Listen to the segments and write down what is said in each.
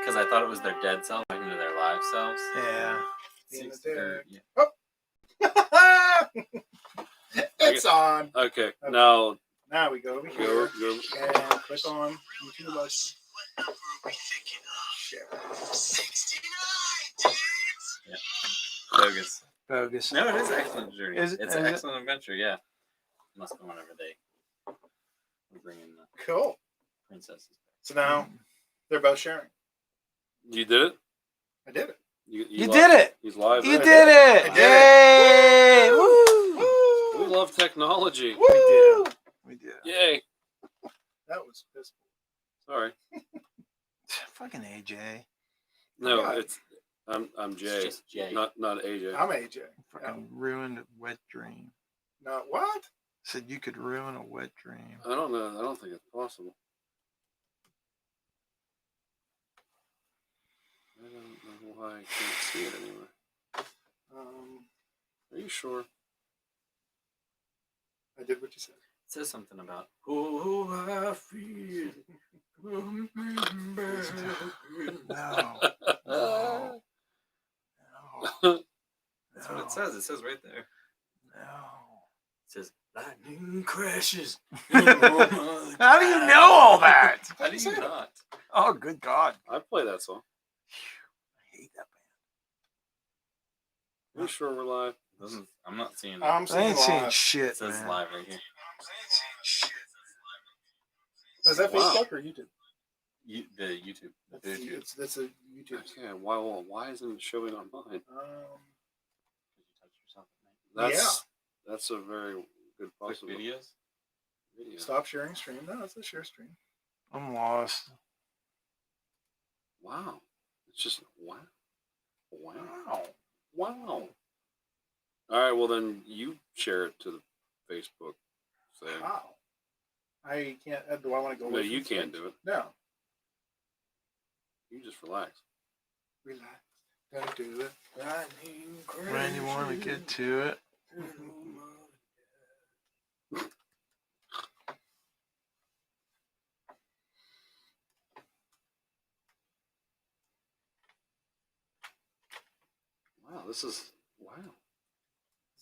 because I thought it was their dead self talking to their live selves. Yeah. Oh. It's on. Okay. Now we go over here go. and click on YouTube Live. Yeah. Bogus. Bogus. No, it is Excellent Journey. It's an excellent adventure, yeah. Must be whenever they bring in the Cool. princesses. So now they're both sharing. You did it? I did it. You did it. He's live. You right? did it. I did Yay! it. Woo! We love technology. Woo! We do. Yay. That was pissed. Sorry. Fucking AJ. No, Right. it's I'm Jay. It's just Jay. Not AJ. I'm AJ. Fucking ruined a wet dream. No, what? Said you could ruin a wet dream. I don't know. I don't think it's possible. I don't know why I can't see it anywhere. Are you sure? I did what you said. It says something about oh I feel. Remember. No. No. That's what it says. It says right there. No. It says lightning crashes. How do you know all that? How do you not? Oh, good God. I play that song. I hate that Are you sure we're live? I'm not seeing it. I'm band. I ain't seeing seeing live. shit, It says man. live right here. Is that Wow. Facebook or YouTube? The YouTube. The YouTube. That's a YouTube. Okay. Why isn't it showing on mine? You touch yourself at night. That's a very good Quick possibility. videos. Video. Stop sharing stream. No, it's a share stream. I'm lost. Wow. It's just wow. Wow. All right. Well, then you share it to the Facebook thing. Wow. I can't. Do I want to go? No, with you this can't thing? do it. No. You just relax. Relax. Don't do it. When you want to get to it. Wow. This is wow.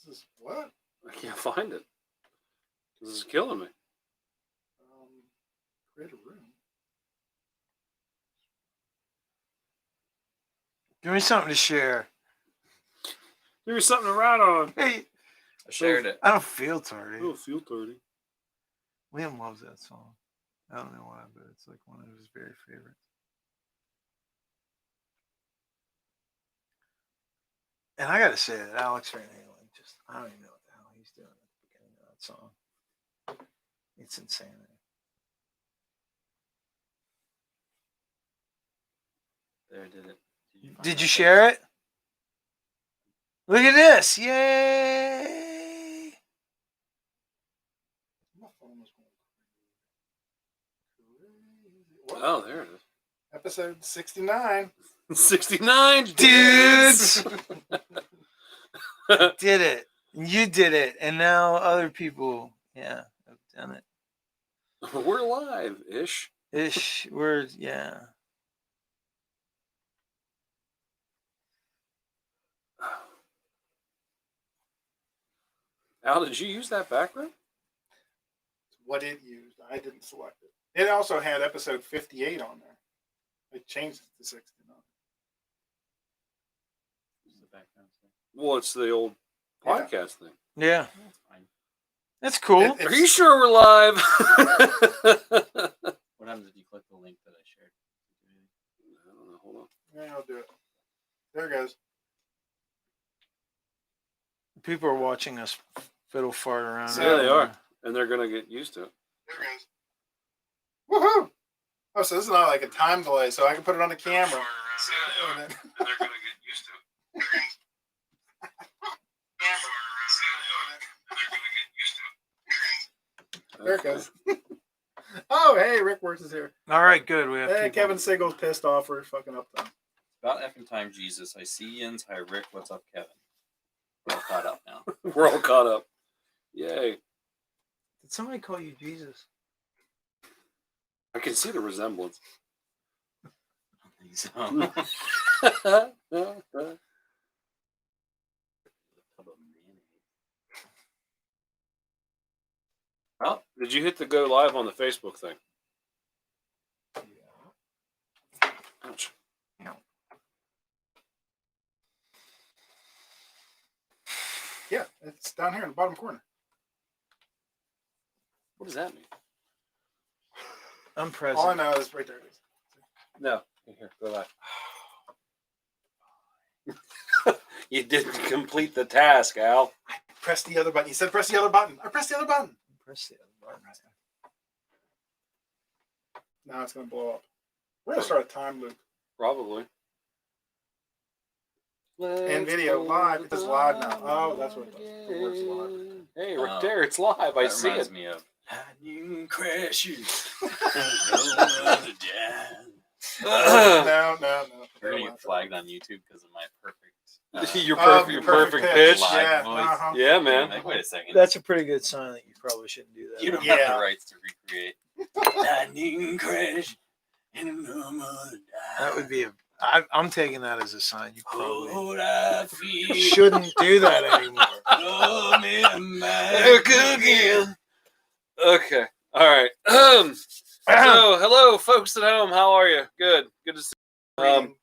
This is what? I can't find it. This is killing me. Create a room. Give me something to share. Give me something to write on. Hey, I shared it. I don't feel tardy. Oh, feel dirty. Liam loves that song. I don't know why, but it's like one of his very favorites. And I gotta say that Alex Van Halen, just I don't even know what the hell he's doing at the beginning of that song. It's insanity. There, I did it. Did you share it? Look at this! Yay! My phone was going crazy. Oh, there it Episode 69. is. 69 Dudes! Did it. You did it. And now other people, have done it. We're live-ish. Ish. We're, yeah. Al, did you use that background? What it used. I didn't select it. It also had episode 58 on there. I changed it to 69. The background thing. Well, it's the old podcast thing. Yeah. That's fine. That's cool. It- Are you sure we're live? What happens if you click the link that I shared? I don't know. Hold on. Yeah, I'll do it. There it goes. People are watching us fiddle fart around. Yeah, they are. And they're going to get used to it. There it goes. Woohoo! Oh, so this is not like a time delay, so I can put it on the camera. And they're going to get used to it. There it goes. Oh, hey, Rick Wirtz is here. All right, good. We have Hey, people. Kevin Siegel's pissed off for fucking uptime. About effing time, Jesus. I see Yins. Hi, Rick. What's up, Kevin? We're all caught up now. We're all caught up. Yay. Did somebody call you Jesus? I can see the resemblance. So. Oh, did you hit the go live on the Facebook thing? Ouch. Yeah, it's down here in the bottom corner. What does that mean? I'm present. All I know is right there it is. No. Here, go live. You didn't complete the task, Al. Press the other button. You said press the other button. I pressed the other button. Press the other button. Now it's going to blow up. We're going to start a time loop. Probably. And video live. It is live now. Oh, that's what it works live. Hey, right there, it's live. I see reminds it. me of lightning crashes. No. We're gonna get flagged on YouTube because of my perfect. Your your perfect pitch. pitch. Live Yeah, voice. uh-huh. Yeah, man. Like, wait a second. That's a pretty good sign that you probably shouldn't do that. You don't Yeah. have the rights to recreate. Lightning crash and a normal That would be a. I'm taking that as a sign. You probably cold I feel. shouldn't do that anymore. Oh, man, back again. Okay. All right. So, hello, folks at home. How are you? Good. Good to see you.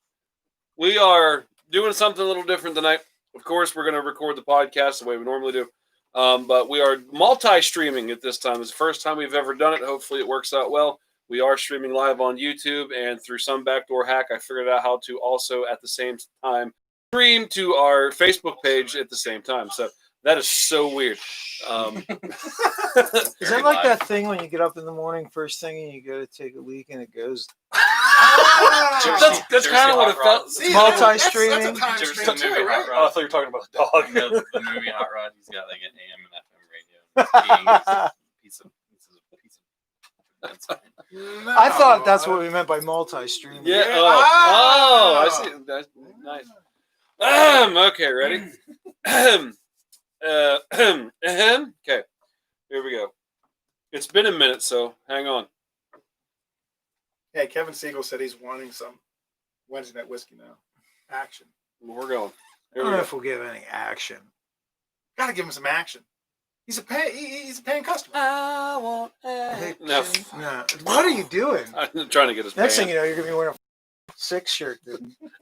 We are doing something a little different tonight. Of course, we're going to record the podcast the way we normally do. But we are multi-streaming at this time. It's the first time we've ever done it. Hopefully it works out well. We are streaming live on YouTube, and through some backdoor hack, I figured out how to also at the same time stream to our Facebook page at the same time. So that is so weird. Is Very that like live. that thing when you get up in the morning, first thing, and you go to take a leak, and it goes That's kind of what it felt. See, multi-streaming. That's a time Jefferson stream too, movie, right? Hot Oh, I thought you were talking about the dog. You know, the movie Hot Rod, he's got like an AM and FM radio. Piece of. That's fine. No. I thought that's what we meant by multi-streaming. Yeah. Yeah. Oh, I see. That's nice. Okay, ready? Okay, here we go. It's been a minute, so hang on. Hey, Kevin Siegel said he's wanting some Wednesday night whiskey now. Action. We're going. I Here don't we know go. if we'll give any action. Got to give him some action. He's a paying customer. I want no. No. What are you doing? I'm trying to get us Next thing banned. you know, you're gonna be wearing a 6 shirt.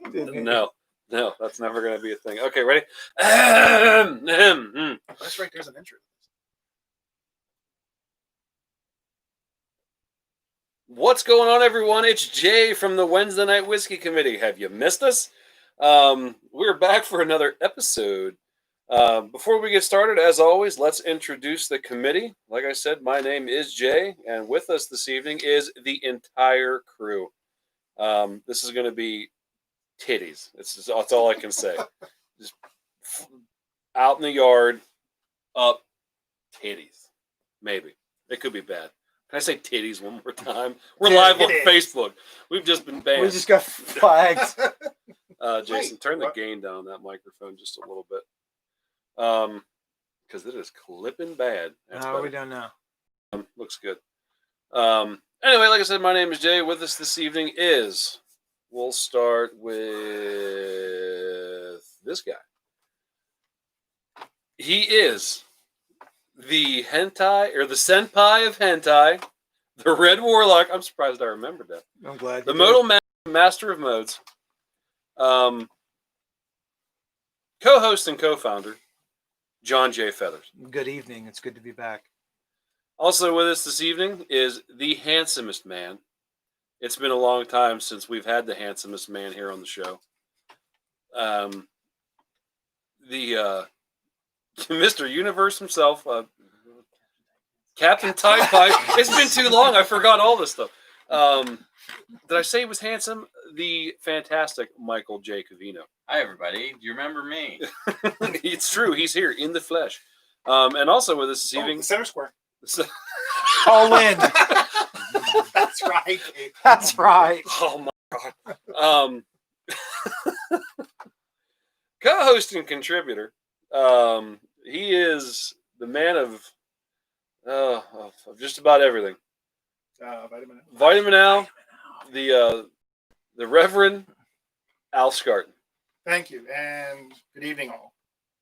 No, that's never going to be a thing. Okay, ready? That's right. There's an intro. What's going on, everyone? It's Jay from the Wednesday Night Whiskey Committee. Have you missed us? We're back for another episode. Before we get started, as always, let's introduce the committee. Like I said, my name is Jay, and with us this evening is the entire crew. This is going to be titties. That's all I can say. Just out in the yard, up titties. Maybe. It could be bad. Can I say titties one more time? We're live on Titties. Facebook. We've just been banned. We just got flagged. Jason, Wait, turn the what? gain down on that microphone just a little bit. Because it is clipping bad. That's How are we better. doing now? Looks good. Anyway, like I said, my name is Jay. With us this evening is, we'll start with this guy. He is the hentai, or the senpai of hentai, the Red Warlock. I'm surprised I remembered that. I'm glad. The you modal master of modes. Co-host and co-founder, John J. Feathers. did. Good evening. It's good to be back. Also with us this evening is the handsomest man. It's been a long time since we've had the handsomest man here on the show. The Mr. Universe himself, Captain Tie Pipe. It's been too long. I forgot all this stuff. Did I say he was handsome? The fantastic Michael J. Covino. Hi, everybody. Do you remember me? It's true. He's here in the flesh. And also with us this evening. the center square. All in. That's right. That's right. Oh my god. Co-host and contributor. He is the man of just about everything. Vitamin. Vitamin L, the the Reverend Al Scarton. Thank you, and good evening, all.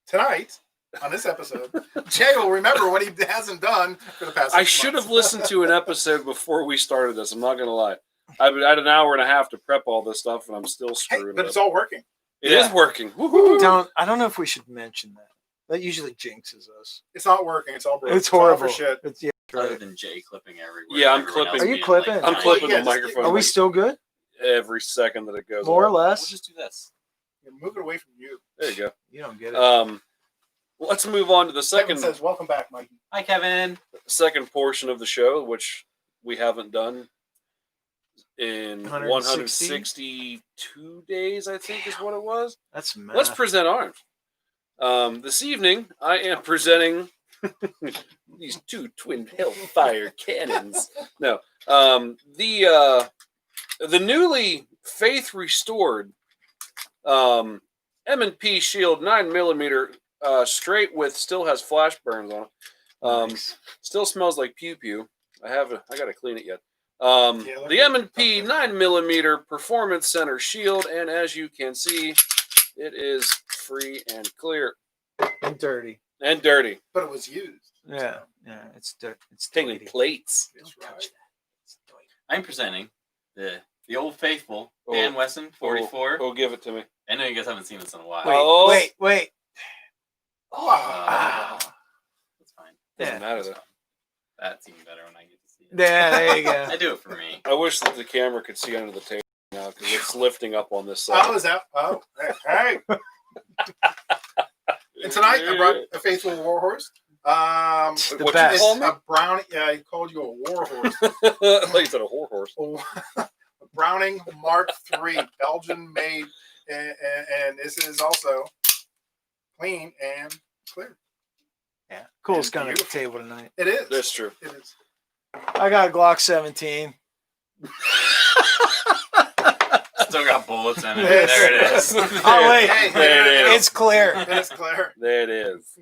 Tonight, on this episode, Jay will remember what he hasn't done for the past 6 I months. should have listened to an episode before we started this. I'm not going to lie. I had an hour and a half to prep all this stuff, and I'm still Hey, screwed but up. it's all working. It is working. Woo-hoo. I don't know if we should mention that. That usually jinxes us. It's not working. It's all broken. It's horrible. all for shit. It's, yeah, Other right. than Jay clipping everywhere. Yeah, I'm everyone clipping. else Are you being, clipping? I'm giant. clipping Yeah, the just- microphone Are we still good? every second that it goes More or on. We'll less? just do this. Yeah, move it away from you. There you go. You don't get it. Let's move on to the Second second says, "Welcome back, Mikey." Hi, Kevin. portion of the show, which we haven't done in 162 days, I think is what it was. That's math. Let's present arms. This evening, I am presenting these two twin hellfire cannons. No, the newly faith restored M&P Shield 9mm straight with still has flash burns on it. Nice. Still smells like pew pew. I got to clean it yet. look The at M&P 9mm Performance Center Shield, and as you can see, it is free and clear And dirty. and dirty. But it was used. Yeah. Yeah. It's dirty. It's Taking dirty. plates. It's right. It's dirty. I'm presenting the old faithful Oh. Dan Wesson, 44. Oh, give it to me. I know you guys haven't seen this in a while. Wait, Oh. wait. Uh, That's fine. Doesn't Yeah. matter though. That's even better when I get to see it. Yeah, there you go. I do it for me. I wish that the camera could see under the table now because it's lifting up on this side. Oh, is that? Oh, hey. And tonight I brought a faithful warhorse. The What best. you call It's me? a brown. Yeah, I called you a warhorse. Like you said, a horse. A Browning Mark III, Belgian made, and this is also clean and clear. Yeah. Coolest gun at the Beautiful. table tonight. It is. That's true. It is. I got a Glock 17. Still got bullets in it. Yes. There it is. Oh, wait. Hey, There it is. It's clear. It's clear. There it is.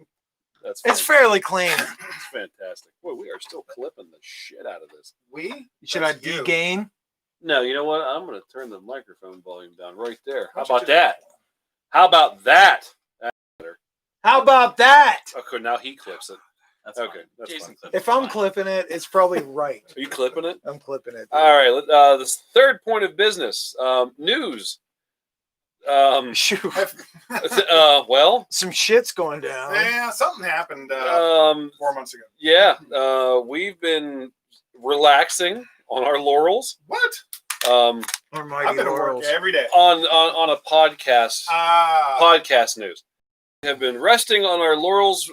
That's It's fantastic. fairly clean. It's fantastic. Boy, we are still clipping the shit out of this. We? Should I That's you. degain? No, you know what? I'm going to turn the microphone volume down right there. How Why don't you about do that? How about that? How about that? Okay, now he clips it. That's Okay, fine. that's Jason fine. clips If it I'm fine. clipping it, it's probably right. Are you clipping it? I'm clipping it. All right. This third point of business. News. Shoot. Well, Some shit's going down. Yeah, something happened 4 months ago. yeah, we've been relaxing on our laurels. What? Or I've Mighty been at work Laurels. every day. On a podcast. Ah, Podcast news. We have been resting on our laurels.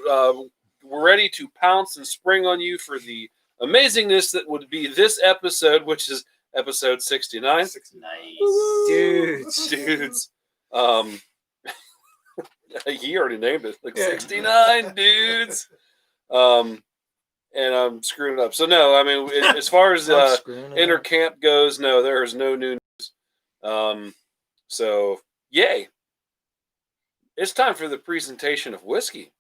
We're ready to pounce and spring on you for the amazingness that would be this episode, which is episode 69. Nice. Dudes. He already named it, like Yeah. 69 dudes. And I'm screwing it up. So no, I mean, as far as I'm screwing it inter up. camp goes, no, there is no new news. So yay! It's time for the presentation of whiskey.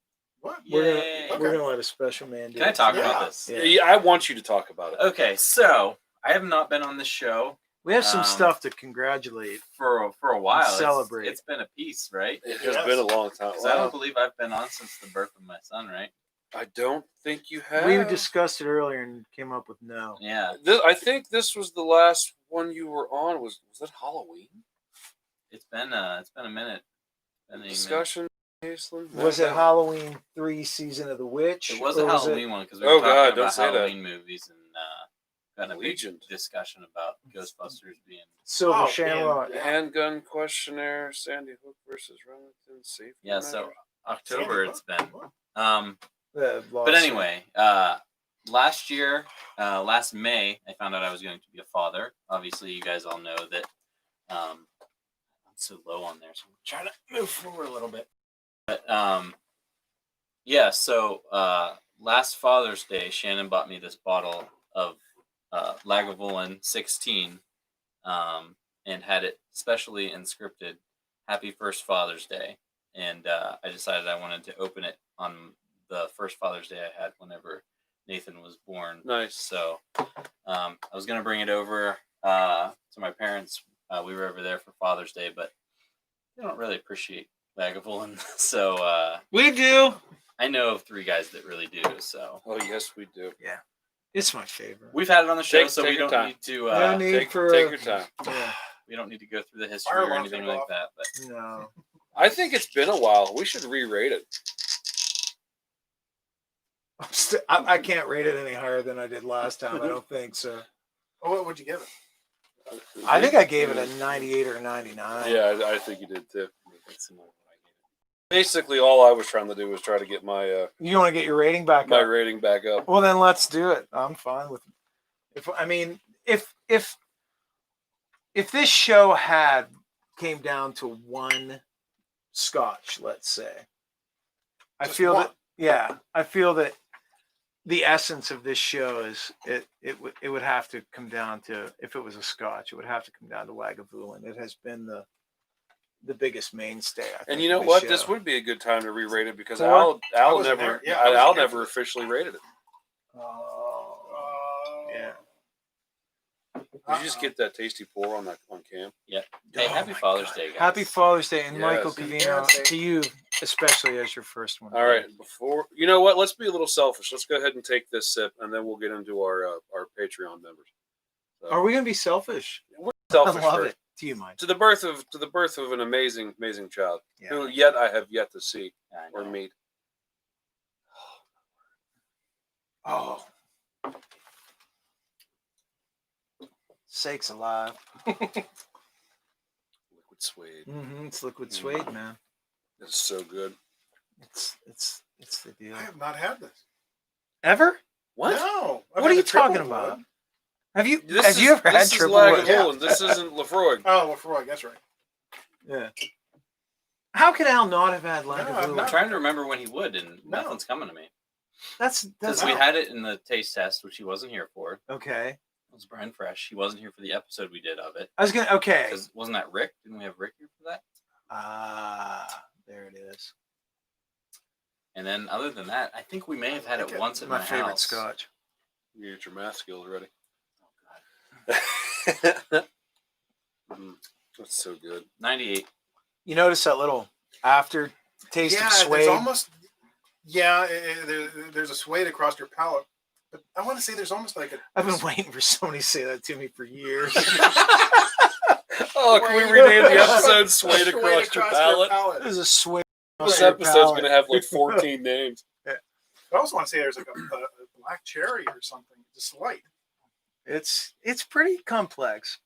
what? Yay. We're gonna let a special man do Can I it. talk Yeah. about this? Yeah. Yeah, I want you to talk about it. Okay, so I have not been on the show We have some Um, stuff to congratulate. for a while. It's- Celebrate. It's been a piece, right? It has Yes. been a long time. 'Cause I don't believe I've been on since the birth of my son, right? I don't think you have. We discussed it earlier and came up with no. Yeah. I think this was the last one you were on. Was it Halloween It's been a minute. Been a minute. discussion? Hazelin? Was it Halloween 3 Season of the Witch? It was a or was Halloween one because we Oh, were talking God, don't about say that. Halloween movies and got a big Legion. discussion about Ghostbusters being. Silver Oh, Shamrock? man. Handgun questionnaire, Sandy Hook versus Remington, safe. Yeah, so October it's been. But But anyway, last year, last May, I found out I was going to be a father. Obviously, you guys all know that I'm so low on there, so I'm trying to move forward a little bit. But yeah, so last Father's Day, Shannon bought me this bottle of Lagavulin 16 and had it specially inscripted Happy First Father's Day. And I decided I wanted to open it on the first Father's Day I had whenever Nathan was born. Nice. So I was going to bring it over to my parents We were over there for Father's Day, but they don't really appreciate Lagavulin. So We do. I know of 3 guys that really do. So Oh yes, we do. It's my favorite. we've had it on the show, so Take we your don't time. need to. No need Take for your time. Yeah. We don't need to go through the history Fire or alarm's anything gonna like go that. But No. I think it's been a while. We should re-rate it. I can't rate it any higher than I did last time. I don't think so. Oh, what would you give it? I think I gave it a 98 or 99. Yeah, I think you did too. Basically, all I was trying to do was try to get my You want to get your rating back my up? rating back up. Well, then let's do it. I'm fine with it. If this show came down to one scotch, let's say, I Just feel one. that the essence of this show is it would have to come down to, if it was a scotch, it would have to come down to Lagavulin. It has been the biggest mainstay. I think, And you know of what? show. This would be a good time to re-rate it because Four? I Al wasn't never there. Yeah, I wasn't Al there never for officially rated it. Yeah. Did you just get that tasty pour on cam? hey, Oh happy my Father's God. Day, guys! Happy Father's Day, and Michael Yes. Covino, Yeah, to you especially as your first one. All right, before you know what, let's be a little selfish. Let's go ahead and take this sip, and then we'll get into our Patreon members. So, Are we gonna be selfish? we're selfish I love first. it. To you, Mike. To the birth of an amazing child who Yeah. I have yet to see I or know. meet. Oh, sakes alive. Liquid suede. It's liquid suede, man. It's so good. It's the deal. I have not had this. Ever? What? No. I've What are had you the triple talking about? wood. Have you This you ever had this is triple wood? Lagavulin. This isn't Lefroy. Oh, well, Freud, that's right. Yeah. How can Al not have had I've Lagavulin? I'm not- trying to remember when he would, and No. nothing's coming to me. That's Because we had it in the taste test, which he wasn't here for. okay. It was Brian Fresh. He wasn't here for the episode we did of it. I was gonna okay. Because wasn't that Rick? Didn't we have Rick here for that? There it is. And then other than that, I think we may have had it Okay. once at My my favorite house. scotch. You get your math skills ready. Oh God. That's so good. 98. You notice that little after taste Yeah, of there's suede? almost. Yeah, there's a suede across your palate, but I want to say there's almost like a. I've been waiting for somebody to say that to me for years. Oh, can we rename the episode "Suede Across Your Palate"? There's a suede. This across your episode's palate. gonna have like 14 names. I also want to say there's like a black cherry or something, just light. It's pretty complex.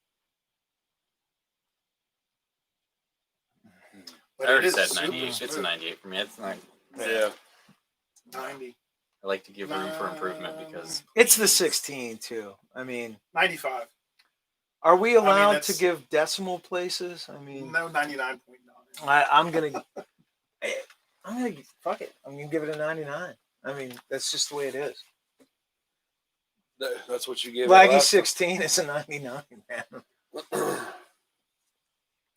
But I already it is said super 98. It's a smooth. 98 for me. It's not, Yeah. 90, I like to give room for improvement because It's the 16 too. I mean, 95. are we allowed to that's- give decimal places? I mean, No, 99.9. I'm gonna fuck it. I'm gonna give it a 99. I mean, that's just the way it is. That's what you gave. it Laggy last 16 is a 99, man.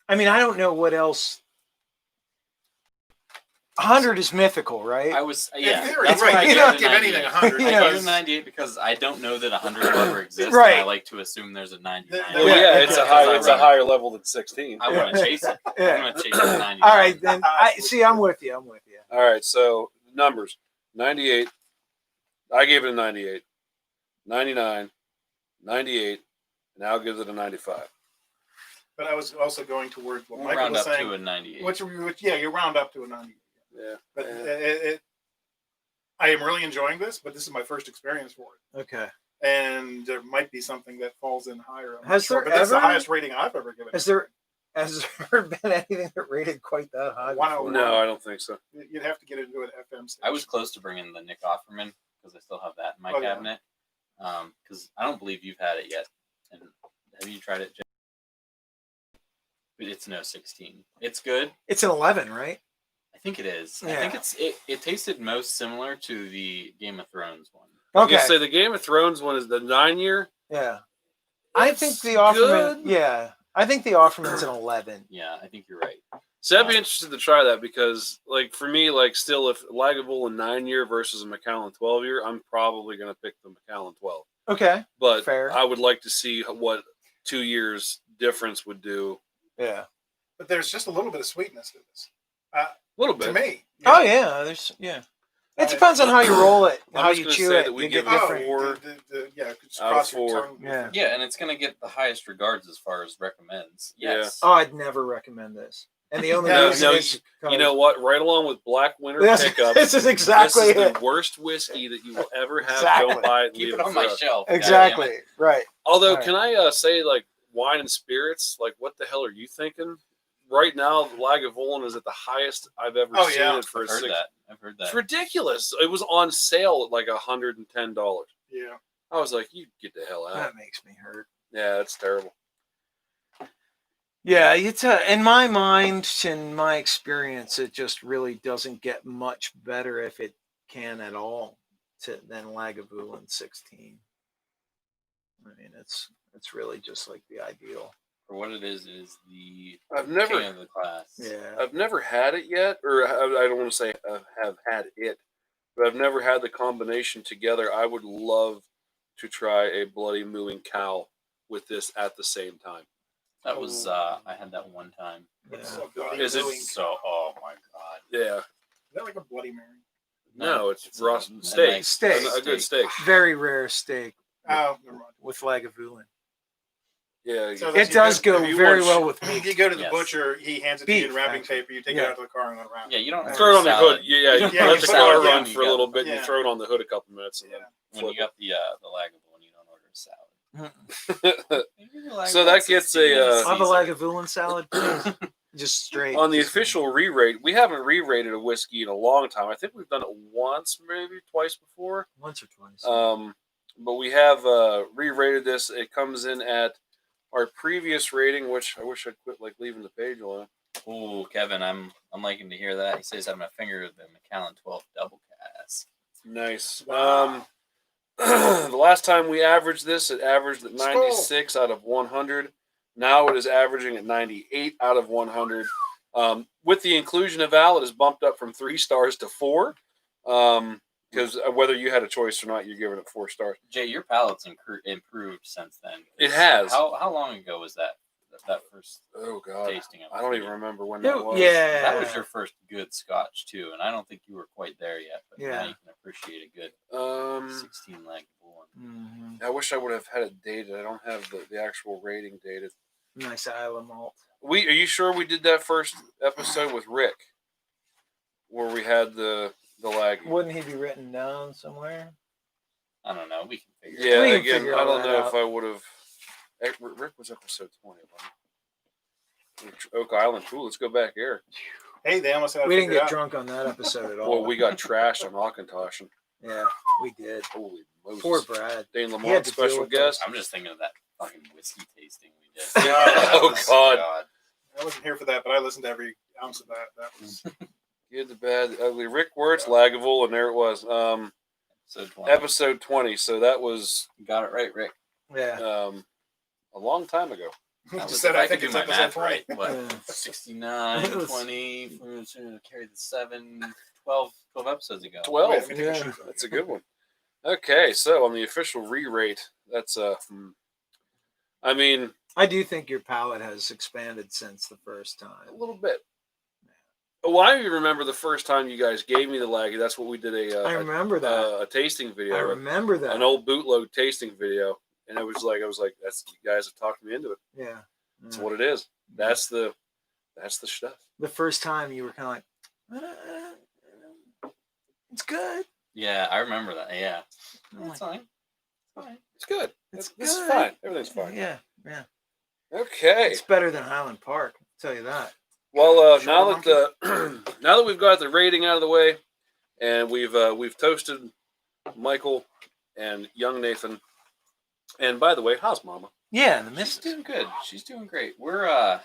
I mean, I don't know what else. 100 is mythical, right? I was In yeah. theory, That's right, why I you gave don't it a give anything 98. 100. You I know, gave it because- a 98 because I don't know that 100 will ever exist. Right. And I like to assume there's a 99. Well, Yeah, yeah, it's okay. a higher level than 16. I want to chase it. I'm Yeah. going to chase the 99. All right, then. I see. I'm with you. All right, so numbers 98. I gave it a 98, 99, 98, and Al gives it a 95. But I was also going towards what We'll Michael round was up saying. to a 98. Which, yeah, you round up to a 90. Yeah. But Yeah. I am really enjoying this, but this is my first experience for it. Okay. And there might be something that falls in higher. I'm not Has sure, there but that's the ever- highest rating I've ever given. Has there been anything that rated quite that high? One before? over. No, I don't think so. You'd have to get into an FM station. I was close to bringing the Nick Offerman because I still have that in my Oh, yeah. cabinet. Because I don't believe you've had it yet. And have you tried it, Jeff? But it's no 16. It's good. It's an 11, right? I think it is. I Yeah. think it tasted most similar to the Game of Thrones one. Okay. You say the Game of Thrones one is the 9-year. Yeah. I think the Offerman. good. Yeah. I think the Offerman's an 11. Yeah, I think you're right. So I'd be interested to try that because, like, for me, like, still, if Lagavulin 9-year versus a Macallan 12-year, I'm probably going to pick the Macallan 12. Okay. But Fair. I would like to see what 2 years difference would do. Yeah. But there's just a little bit of sweetness to this. A little bit. To me. Oh yeah. It depends on how you roll it, I'm how just you gonna chew say it. that we You give get it different. 4 yeah, it's out of cross your 4. tongue. Yeah. Yeah, and it's gonna get the highest regards as far as recommends. Yes. Oh, I'd never recommend this. And the only No, reason no, is You know what? Right along with Black Winter Yes, Pickup, this is exactly this is it. the worst whiskey that you will ever have. Exactly. Don't buy it. Keep Leave it on for my us. shelf. Exactly. goddammit. Right. Although, All right. can I say, like, wine and spirits? Like, what the hell are you thinking? Right now, Lagavulin is at the highest I've ever Oh, seen yeah. it for I've a heard 6. that. I've heard It's that. ridiculous. It was on sale at like $110. Yeah. I was like, you get the hell out. That makes me hurt. Yeah, that's terrible. Yeah, it's in my mind, in my experience, it just really doesn't get much better if it can at all than Lagavulin 16. I mean, it's really just like the ideal. For what it is the I've never- king of the class. Yeah. I've never had it yet, or I don't want to say I have had it, but I've never had the combination together. I would love to try a Bloody Mooing Cow with this at the same time. That was I had that one time. What's Yeah. a Bloody Is it Mooing? So oh my god. Yeah. Is that like a Bloody Mary? No, it's a- raw a steak. nice Steak. A good steak. Very rare steak Oh, never mind. with Lagavulin. Yeah. So It that's- does if go you very want- well with If meat. you go to the Yes. butcher, he hands it to you in Beef, wrapping actually. paper. You take Yeah. it out to the car and let it around. Yeah, you don't You throw it on the salad. hood. Yeah, you Yeah, let the salad, car yeah. run for a little bit, and Yeah. you throw it on the hood a couple minutes. And Yeah. When you got the Lagavulin, you don't order a salad. then... So that gets a, I'll have a Lagavulin salad, please. Just straight. on the just- official re-rate, we haven't re-rated a whiskey in a long time. I think we've done it once, maybe twice before. Once or twice. But we have re-rated this. It comes in at our previous rating, which I wish I'd quit like leaving the page alone. Oh, Kevin, I'm liking to hear that. He says having a finger of the Macallan 12 double cast. Nice. Wow. The last time we averaged this, it averaged at 96 out of 100. Now it is averaging at 98 out of 100. With the inclusion of Al, it has bumped up from 3 stars to 4. Because whether you had a choice or not, you're giving it 4 stars. Jay, your palate's improved since then. It has. How long ago was that first Oh, God. tasting of it? I don't even remember when that was. Yeah. That was your first good scotch too, and I don't think you were quite there yet. But Yeah. now you can appreciate a good 16 Lagavulin. Mhm. I wish I would have had it dated. I don't have the actual rating dated. Nice Isla malt. Are you sure we did that first episode with Rick, where we had the lag? Wouldn't he be written down somewhere? I don't know. We can figure. Yeah, We can again, figure I all don't that know out. if I would have. Rick was episode 20. Wasn't he? Oak Island. Cool. Let's go back here. Hey, they almost had it We didn't figured get out. drunk on that episode at all. Well, we got trashed on Auchentoshan. Yeah, we did. Holy Moses. Poor Brad. Dane He had Lamont, to deal special with guest. I'm just thinking of that fucking whiskey tasting we did. Oh, God. I wasn't here for that, but I listened to every ounce of that. That was Good, the bad, the ugly. Rick Wirtz, Lagavulin, and there it was. So 20. Episode 20. So that was You got it right, Rick. Yeah. a long time ago. he That just was- said, if I could think do it's my episode math 20. right. What? Yeah. 69, It was- 20, carry the 7, 12 episodes ago. 12. Wait, let me take a Yeah. shoot. That's a good one. Okay, so on the official re-rate, that's I mean, I do think your palate has expanded since the first time. a little bit. Well, I even remember the first time you guys gave me the Laggy. That's what we did I remember that. a tasting video. I remember that. An old bootleg tasting video, and it was like I was like, "That's you guys have talked me into it. Yeah. That's what it is. That's the stuff." The first time you were kind of like, it's good. Yeah, I remember that. Yeah. I'm It's like, fine. It's fine. It's good. It's This is good. fine. Everything's fine. Yeah, yeah. Okay. It's better than Highland Park. I'll tell you that. Well, Sugar now that now that we've got the rating out of the way, and we've toasted Michael and young Nathan, and by the way, how's Mama? Yeah, and the She's missus. doing good. She's doing great. We're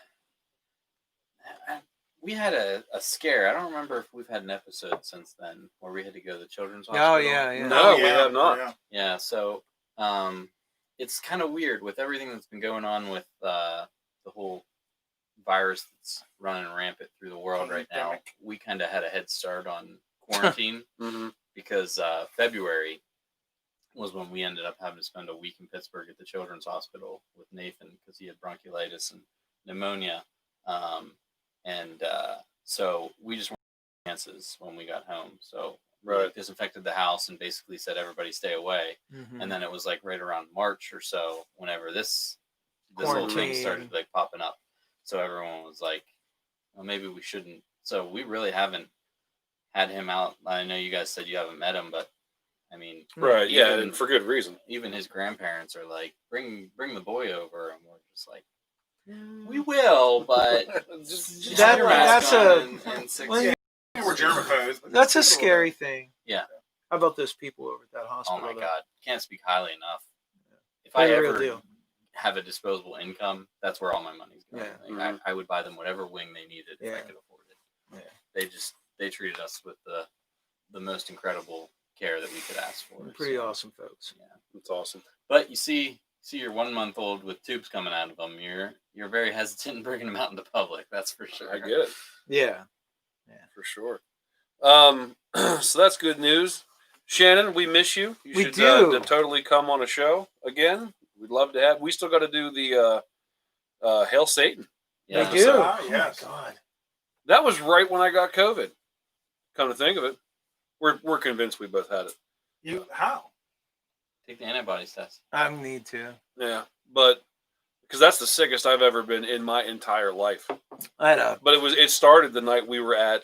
we had a scare. I don't remember if we've had an episode since then where we had to go to the children's hospital. Oh yeah, yeah. No, we have not. Yeah. Yeah, so it's kind of weird with everything that's been going on with the whole virus that's running rampant through the world right now. Pandemic. We kind of had a head start on quarantine Mm-hmm. because February was when we ended up having to spend a week in Pittsburgh at the Children's Hospital with Nathan because he had bronchiolitis and pneumonia. So we just weren't chances when we got home. So we disinfected the house and basically said everybody stay away. Mhm. And then it was like right around March or so whenever this whole thing Quarantine. started like popping up. So everyone was like, well, maybe we shouldn't. So we really haven't had him out. I know you guys said you haven't met him, but I mean, Right. Yeah, even- and for good reason. even his grandparents are like, bring the boy over, and we're just like, we will, but just That- put your mask that's on a- and 6 well, yeah. We're germaphobes. but That's a people scary thing. Yeah. How about those people over at that Oh hospital? my though? God, can't speak highly enough. If They're I the real ever deal. have a disposable income, that's where all my money's going. Yeah. Like, I would buy them whatever wing they needed if I Yeah. could afford it. Yeah. They treated us with the most incredible care that we could ask for. Pretty so, awesome folks. Yeah. It's awesome. But you see your 1 month old with tubes coming out of them, you're very hesitant in bringing them out into public. That's for sure. I get it. Yeah. For sure. So that's good news. Shannon, we miss you. You We should do. totally come on a show again. We'd love to have. We still got to do the Hail Satan. Yeah. We do. Ah, Oh yes. my God. That was right when I got COVID. Come to think of it, we're convinced we both had it. You how? Take the antibodies test. I need to. Yeah, but because that's the sickest I've ever been in my entire life. I had a But it started the night we were at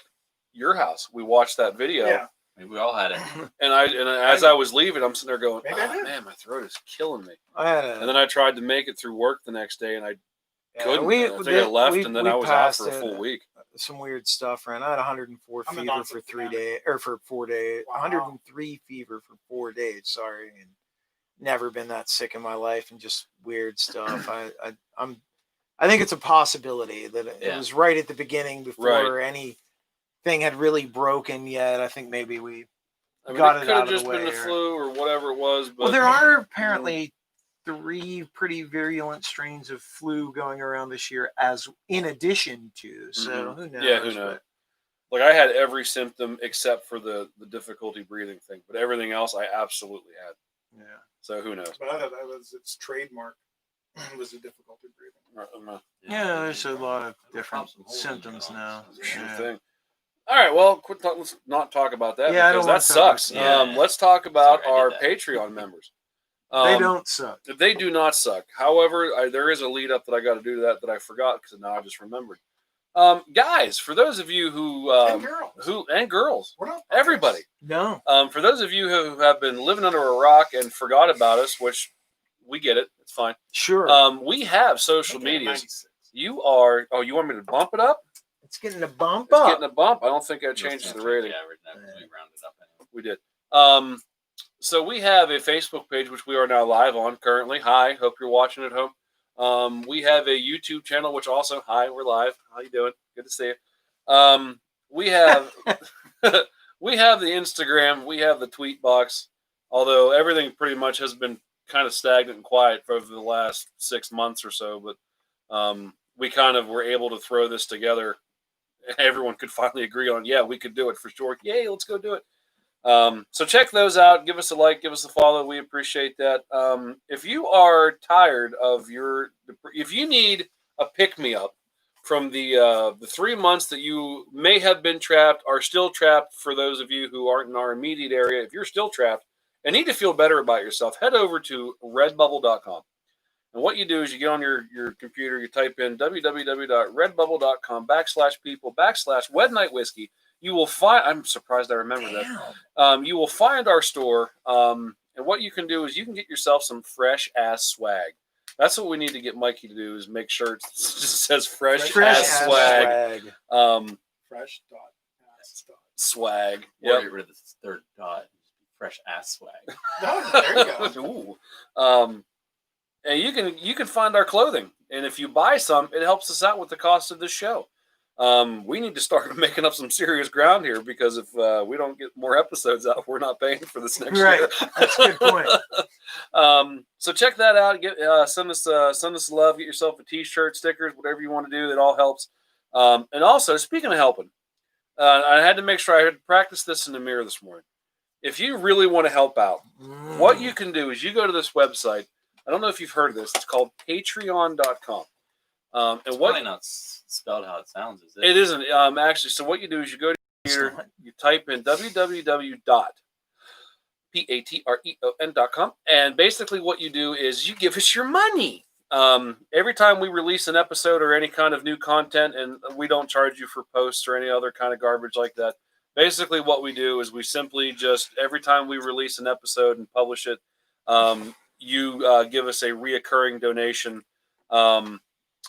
your house. We watched that video. Yeah. Maybe we all had it. And as I was leaving, I'm sitting there going, Maybe I oh, did. man, my throat is killing me. I had a And then I tried to make it through work the next day, and I yeah, couldn't. we- I think I left, we- and then we I was out passed for a it. full week. some weird stuff, ran. I had 104 I'm a fever for non-symptomatic. 3 days, or for 4 days. Wow. 103 fever for 4 days. Sorry, and never been that sick in my life, and just weird stuff. I think it's a possibility that it Yeah. was right at the beginning before anything had really broken yet. I think maybe we. I mean, got it it could out have of the just been the way, or- flu or whatever it was. But Well, there are apparently 3 pretty virulent strains of flu going around this year, as in addition to. So who knows? Yeah, who knows? Like I had every symptom except for the difficulty breathing thing, but everything else I absolutely had. But, yeah. So who knows? But I thought that was its trademark. Was the difficulty breathing. Yeah, there's a lot of Pop different some holes in your symptoms lungs. now. Sure Yeah. thing. All right, well, let's not talk about that Yeah, I because don't that wanna talk sucks. about that. Let's talk about Sorry, I our did that. Patreon members. They don't suck. They do not suck. However, there is a lead up that I got to do to that I forgot because now I just remembered. Guys, for those of you who And girls. and girls, We're not everybody. No. For those of you who have been living under a rock and forgot about us, which we get it, it's fine. Sure. We have social Okay, medias. 96. You are. Oh, you want me to bump it up? It's getting a bump It's up. getting a bump. I don't think that Let's changes not the change rating. average now because we rounded up anyway. We did. So we have a Facebook page which we are now live on currently. Hi, hope you're watching at home. We have a YouTube channel which also hi, we're live. How you doing? Good to see you. We have we have the Instagram, we have the tweet box. Although everything pretty much has been kind of stagnant and quiet for the last 6 months or so, but we kind of were able to throw this together. Everyone could finally agree on, yeah, we could do it for sure. Yay, let's go do it. So check those out. Give us a like, give us a follow. We appreciate that. If you are tired of if you need a pick-me-up from the 3 months that you may have been trapped, are still trapped, for those of you who aren't in our immediate area, if you're still trapped and need to feel better about yourself, head over to redbubble.com. And what you do is you get on your computer, you type in www.redbubble.com/people/Wed-Night-Whiskey. You will find, I'm surprised I remember that. You will find our store. And what you can do is you can get yourself some fresh ass swag. That's what we need to get Mikey to do, is make sure it just says fresh ass swag. Fresh dot. ass dot. Swag. Or Yep. get rid of the third dot. Fresh ass swag. No, there you go. Ooh. And you can find our clothing, and if you buy some, it helps us out with the cost of this show. We need to start making up some serious ground here, because if we don't get more episodes out, we're not paying for this next Right. year. That's a good point. So check that out. Send us love. Get yourself a T-shirt, stickers, whatever you want to do. It all helps. And also, speaking of helping, I had to make sure I had practiced this in the mirror this morning. if you really want to help out, what you can do is you go to this website. I don't know if you've heard of this. It's called patreon.com. And It's what probably not spelled how it sounds, is it? it isn't actually. So what you do is you go to your, you type in www.patreon.com, and basically what you do is you give us your money. Every time we release an episode or any kind of new content, and we don't charge you for posts or any other kind of garbage like that. Basically, what we do is we simply just every time we release an episode and publish it, you give us a reoccurring donation.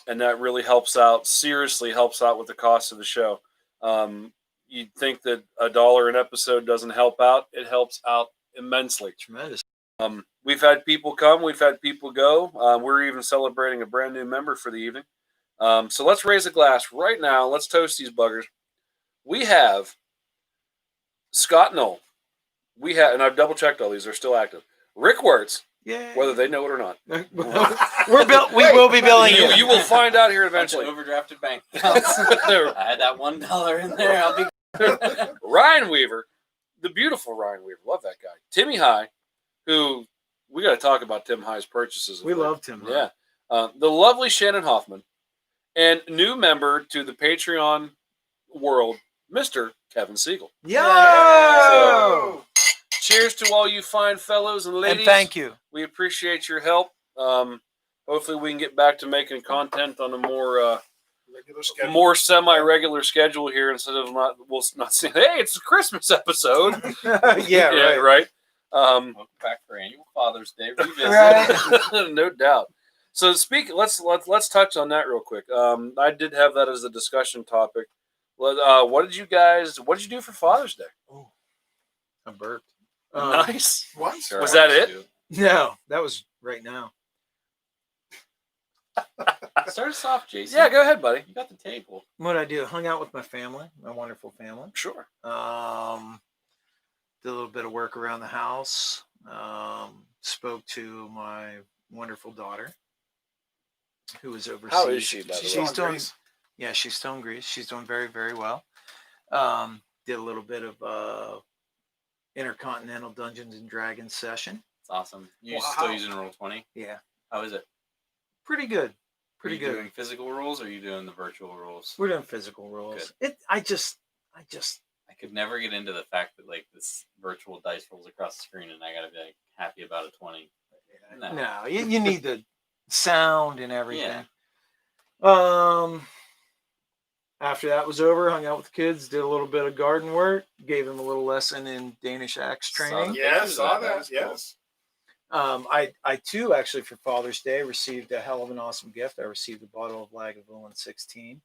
And that really helps out, seriously helps out with the cost of the show. You'd think that $1 an episode doesn't help out. It helps out immensely. Tremendous. We've had people come. We've had people go. We're even celebrating a brand new member for the evening. So let's raise a glass right now. Let's toast these buggers. We have Scott Knoll. We have, and I've double-checked all these. They're still active. Rick Wirtz, Yeah. whether they know it or not. We will be billing you. You will find out here Eventually, eventually. overdrafted bank accounts. I had that $1 in there. I'll be. Ryan Weaver, the beautiful Ryan Weaver, love that guy. Timmy High, who we got to talk about Tim High's purchases. We loved him. Yeah, the lovely Shannon Hoffman, and new member to the Patreon world, Mr. Kevin Siegel. Yo! So, cheers to all you fine fellows and ladies. And thank you. We appreciate your help. Hopefully, we can get back to making content on a more Regular schedule. more semi-regular schedule here instead of not saying, hey, it's a Christmas episode. Yeah, right. Welcome back for annual Father's Day revisit. Right. No doubt. So let's touch on that real quick. I did have that as a discussion topic. What did you do for Father's Day? Oh, I burped. Nice. What? Sure, Was that I it? do. No, that was right now. Start us off, Jason. Yeah, go ahead, buddy. You got the table. What I do? Hung out with my family, my wonderful family. Sure. Did a little bit of work around the house. Spoke to my wonderful daughter, who was overseas. How is she, by the way? She's doing. Yeah, she's still in Greece. She's doing very, very well. Did a little bit of Intercontinental Dungeons and Dragons session. It's awesome. You Wow. still using Roll20? Yeah, How is it? pretty good. Are Pretty you good. doing physical rules or are you doing the virtual rules? We're doing physical rules. I just. I could never get into the fact that like this virtual dice rolls across the screen and I gotta be like happy about a 20. No. No, you need the sound and everything. After that was over, hung out with the kids, did a little bit of garden work, gave them a little lesson in Danish axe training. Yeah, saw That that. was cool. Yes. I too actually for Father's Day received a hell of an awesome gift. I received a bottle of Lagavulin 16,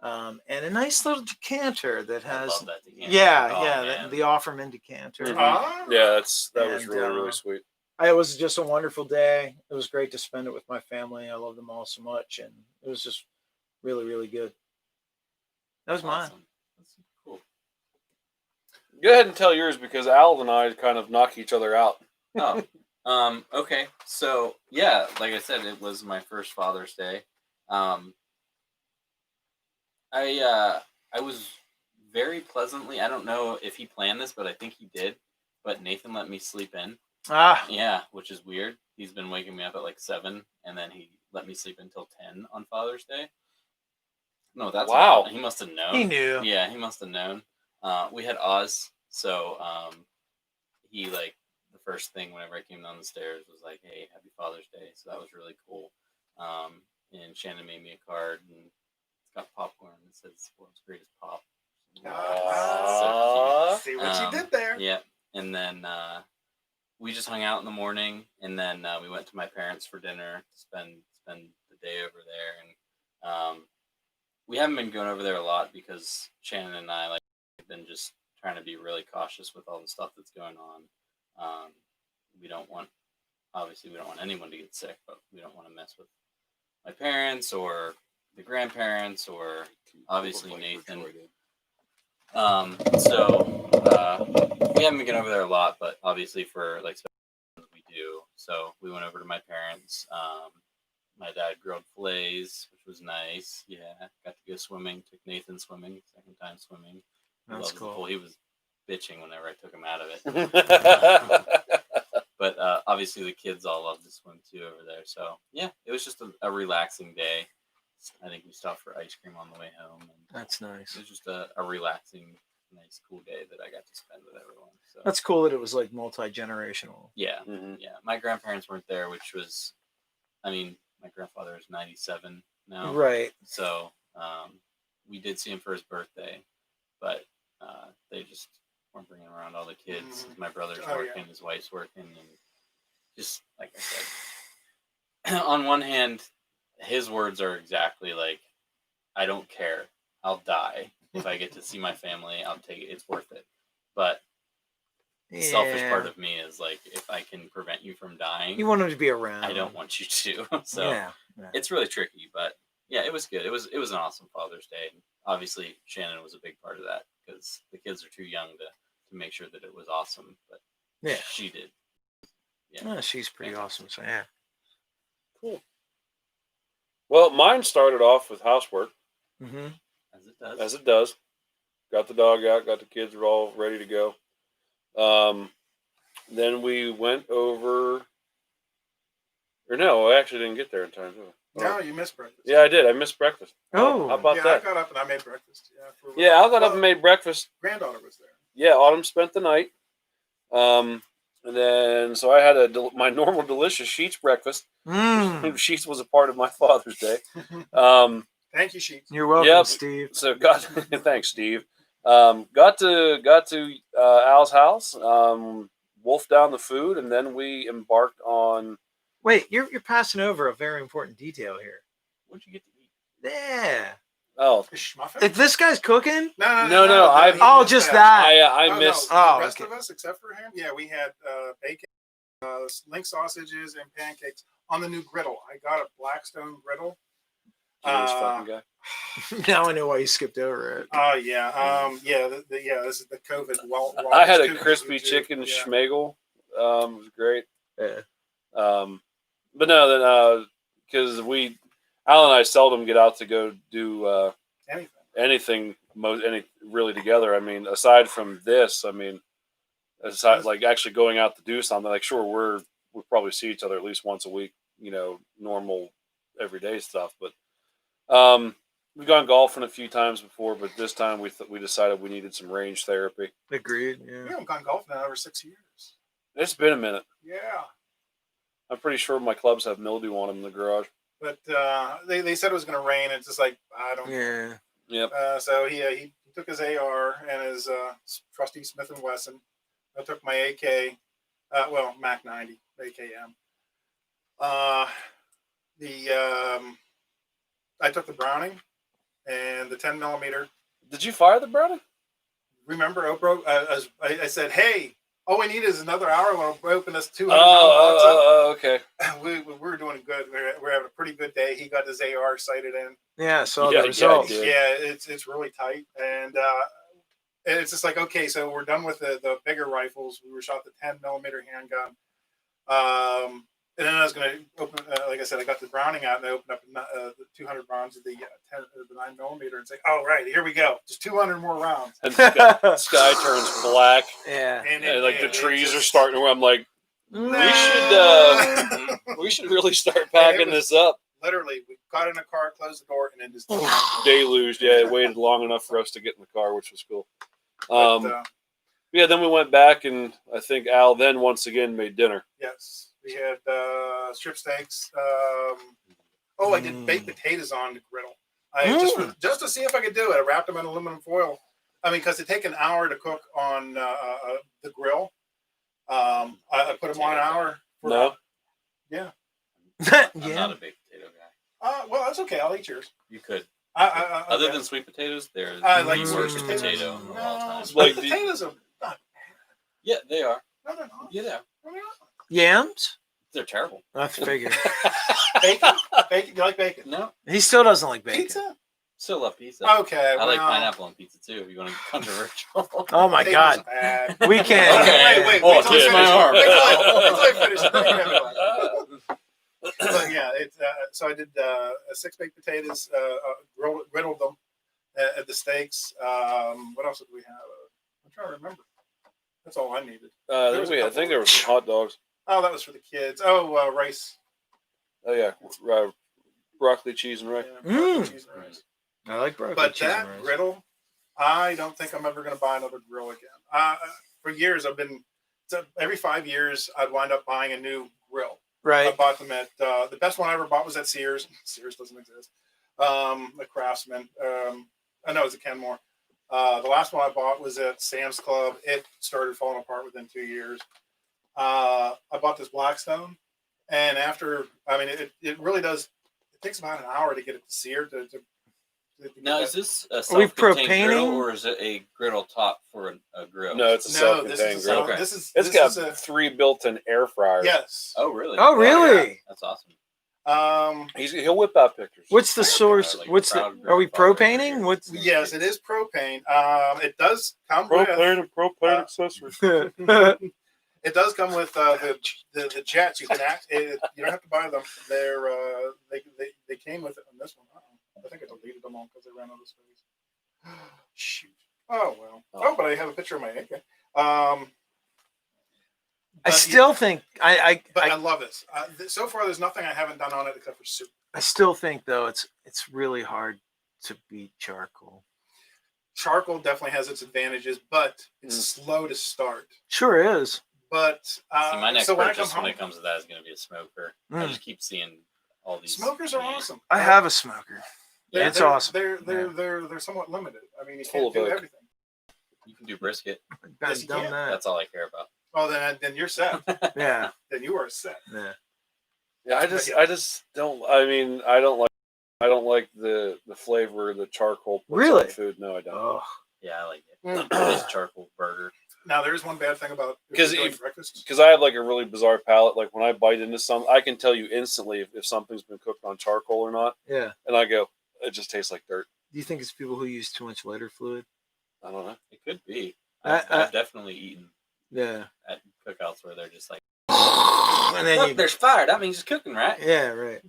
and a nice little decanter that I has love that decanter. yeah Oh, yeah man. the Offerman decanter. Mhm. Ah. Yeah, that was And, really, really sweet. It was just a wonderful day. It was great to spend it with my family. I love them all so much, and it was just really, really good. That was mine. Awesome. That's cool. Go ahead and tell yours because Al and I kind of knock each other out. Oh, okay. So yeah, like I said, it was my first Father's Day. I was very pleasantly. I don't know if he planned this, but I think he did. But Nathan let me sleep in. Yeah, which is weird. He's been waking me up at like 7, and then he let me sleep until 10 on Father's Day. No, that's Wow. He must have known. He knew. Yeah, he must have known. We had Oz, so he like the first thing whenever I came down the stairs was like, "Hey, happy Father's Day!" So that was really cool. And Shannon made me a card, and it's got popcorn. It says "World's Greatest Pop." Aw. See what you did there. Yeah, and then we just hung out in the morning, and then we went to my parents for dinner to spend the day over there, and we haven't been going over there a lot because Shannon and I like have been just trying to be really cautious with all the stuff that's going on. We don't want anyone to get sick, but we don't want to mess with my parents or the grandparents or obviously Nathan. So we haven't been getting over there a lot, but obviously for like we do. So we went over to my parents. My dad grilled fillets, which was nice. Yeah, got to go swimming. Took Nathan swimming, second time swimming. He That's loves the cool. pool. He was bitching whenever I took him out of it. But obviously the kids all love to swim too over there. So yeah, it was just a relaxing day. I think we stopped for ice cream on the way home. And That's nice. it was just a relaxing, nice, cool day that I got to spend with everyone. So That's cool that it was like multi-generational. yeah, Mhm. yeah. My grandparents weren't there, which was, I mean, my grandfather is 97 now. Right. So we did see him for his birthday, but they just weren't bringing around all the kids. My brother's working, his wife's working, and just like I said, on one hand, his words are exactly like, I don't care. I'll die. If I get to see my family, I'll take it. It's worth it. But the selfish part of me is like, if I can prevent you from dying, You want him to be around. I don't want you to. So yeah. it's really tricky, but yeah, it was good. It was an awesome Father's Day. And obviously, Shannon was a big part of that because the kids are too young to make sure that it was awesome. But Yeah. she did. Yeah. Oh, she's pretty awesome. So yeah. Cool. Well, mine started off with housework, Mm-hmm. As it does. as it does. Got the dog out, got the kids were all ready to go. Then we went over. Or no, I actually didn't get there in time. No, you missed breakfast. Yeah, I did. I missed breakfast. Oh. How about yeah, that? I got up and I made breakfast. Yeah, Al got up and made breakfast. Granddaughter was there. Yeah, Autumn spent the night. And then, so I had my normal delicious Sheets breakfast. Mm. Sheets was a part of my Father's Day. Thank you, Sheets. You're welcome, Yep. Steve. So thanks, Steve. Got to Al's house, wolfed down the food, and then we embarked on. Wait, you're passing over a very important detail here. What'd you get to eat? Yeah. Oh, Fish muffin? If this guy's cooking, No, he oh, missed just that. I missed. No, Oh, the rest okay. of us, except for him, yeah, we had bacon, link sausages, and pancakes on the new griddle. I got a Blackstone griddle. This fucking guy. now I know why you skipped over it. Oh yeah, this is the COVID. I had a wellness crispy too. chicken Yeah. schmegel. It was great. Yeah. But no, then because Al and I seldom get out to go do anything really together. I mean, aside from this, like actually going out to do something. Like, sure, we'll probably see each other at least once a week. Normal everyday stuff. But we've gone golfing a few times before, but this time we decided we needed some range therapy. Agreed. We Yeah. haven't gone golfing in over 6 years. It's been a minute. Yeah, I'm pretty sure my clubs have mildew on them in the garage. but they said it was going to rain. It's just like I don't. Yeah. Yep. So he took his AR and his trusty Smith & Wesson. I took my AK, Mac 90 AKM. I took the Browning and the 10 millimeter. Did you fire the Browning? Remember, Oprah? I said, "Hey, all we need is another hour. We'll open this 200 Oh, okay. We were doing good. We're having a pretty good day. He got his AR sighted in. Yeah. So Yeah, the results. did. Yeah, it's really tight, and it's just like, okay, so we're done with the bigger rifles. We were shot the 10 millimeter handgun, and then I was going to open. Like I said, I got the Browning out and I opened up the 200 rounds of the 9 millimeter and say, "Oh right, here we go, just 200 more rounds." And sky turns black, Yeah. And and like the it trees are just- starting to. I'm like, Mm. we should really start packing this up. Literally, we got in a car, closed the door, and then just. Deluged. Yeah, it waited long enough for us to get in the car, which was cool. But, Yeah, then we went back, and I think Al then once again made dinner. yes, we had strip steaks. I did baked potatoes on the griddle. Just to see if I could do it. I wrapped them in aluminum foil. I mean, because they take an hour to cook on the grill. I put them on an hour. No? Yeah. I'm Yeah. not a baked potato guy. Well, that's okay. I'll eat yours. You could. Other Other than sweet potatoes, they're I the like worst sweet potato potatoes. of all No, time. sweet Like the- potatoes are not. Yeah, they are. No, they're not. Yeah, they are. No, they're not. Yams? They're terrible. I figured. Bacon? Bacon? You like bacon? No, He still doesn't like bacon. Pizza? still love pizza. Okay. I like well, pineapple on pizza too. If you want to be controversial. Oh my potatoes God. are bad. We can't. Okay. Wait Oh, till I twist finish. my arm. Wait till I finish. Then you have it. But yeah, so I did 6 baked potatoes, griddled them at the steaks. What else did we have? I'm trying to remember. That's all I needed. I think there was some hot dogs. Oh, that was for the kids. Oh, rice. Oh yeah, broccoli, cheese, and rice. Yeah, broccoli, cheese and rice. I like broccoli But cheese that and rice. griddle, I don't think I'm ever going to buy another grill again. For years, every 5 years, I'd wind up buying a new grill. I Right. bought them at the best one I ever bought was at Sears. Sears doesn't exist. The Craftsman. I know it's a Kenmore. The last one I bought was at Sam's Club. It started falling apart within 2 years. I bought this Blackstone, and it really does. It takes about an hour to get it to sear. Now, is this a Are we self-contained griddle, propaning? or is it a griddle top for a grill? No, it's a No, this self-contained is grill. Okay. It's got 3 built-in air fryers. Yes. Oh, really? Oh, really? That's awesome. He'll whip out pictures. What's the source? Like What's the? proud Are we grandfather propaning? here. What's? Yes, it is propane. It does come with. propane and propane accessories? It does come with the jets. You don't have to buy them. They came with it on this one. I think I deleted them all because they ran out of space. Shoot. Oh well. Oh, but I have a picture of my AK. I still think I I love this. So far, there's nothing I haven't done on it except for soup. still think though it's really hard to beat charcoal. Charcoal definitely has its advantages, but it's slow to start. Sure is. But See, my next so when I come purchase when home, it comes to that is going to be a smoker. I Mm. just keep seeing all these smokers are names. awesome. I have a smoker. They're- It's they're- awesome. They're somewhat limited. I mean, you Full can't do of oak. everything. You can do brisket. Yes, you Done can. that. That's all I care about. Oh, then you're set. Yeah. Then you are set. Yeah. Yeah, I just don't. I mean, I don't like the flavor the charcoal puts Really? on food. No, I don't. Oh. Yeah, I like it. Mm. This charcoal burger. Now there is one bad thing about if 'Cause you're doing if- breakfast. Because I have like a really bizarre palate. Like when I bite into something, I can tell you instantly if something's been cooked on charcoal or not. Yeah. And I go, it just tastes like dirt. Do you think it's people who use too much lighter fluid? I don't know. It could be. I- I've definitely eaten Yeah. at cookouts where they're just like, And then look, you. there's fire. That means it's cooking, right? Yeah. Right.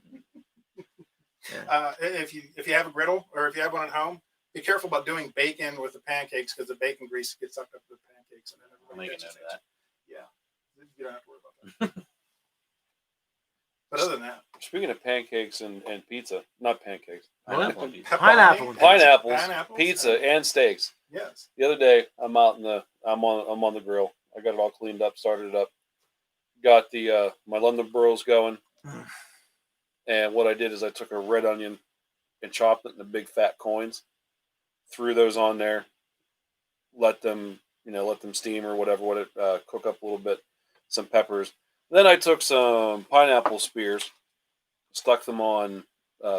If you have a griddle or if you have one at home, be careful about doing bacon with the pancakes because the bacon grease gets sucked up to the pancakes and then I'll make a note of that. Yeah, you don't have to worry about that. But other than that, Speaking of pancakes and pizza, not pancakes, Pineapple and pizza. Pineapple and pineapples, Pineapples, pizza, and steaks. yes. The other day, I'm on the grill. I got it all cleaned up, started it up, got the my London burros going, Mm. and what I did is I took a red onion and chopped it into big fat coins, threw those on there, let them steam or whatever, cook up a little bit, some peppers. Then I took some pineapple spears, stuck them on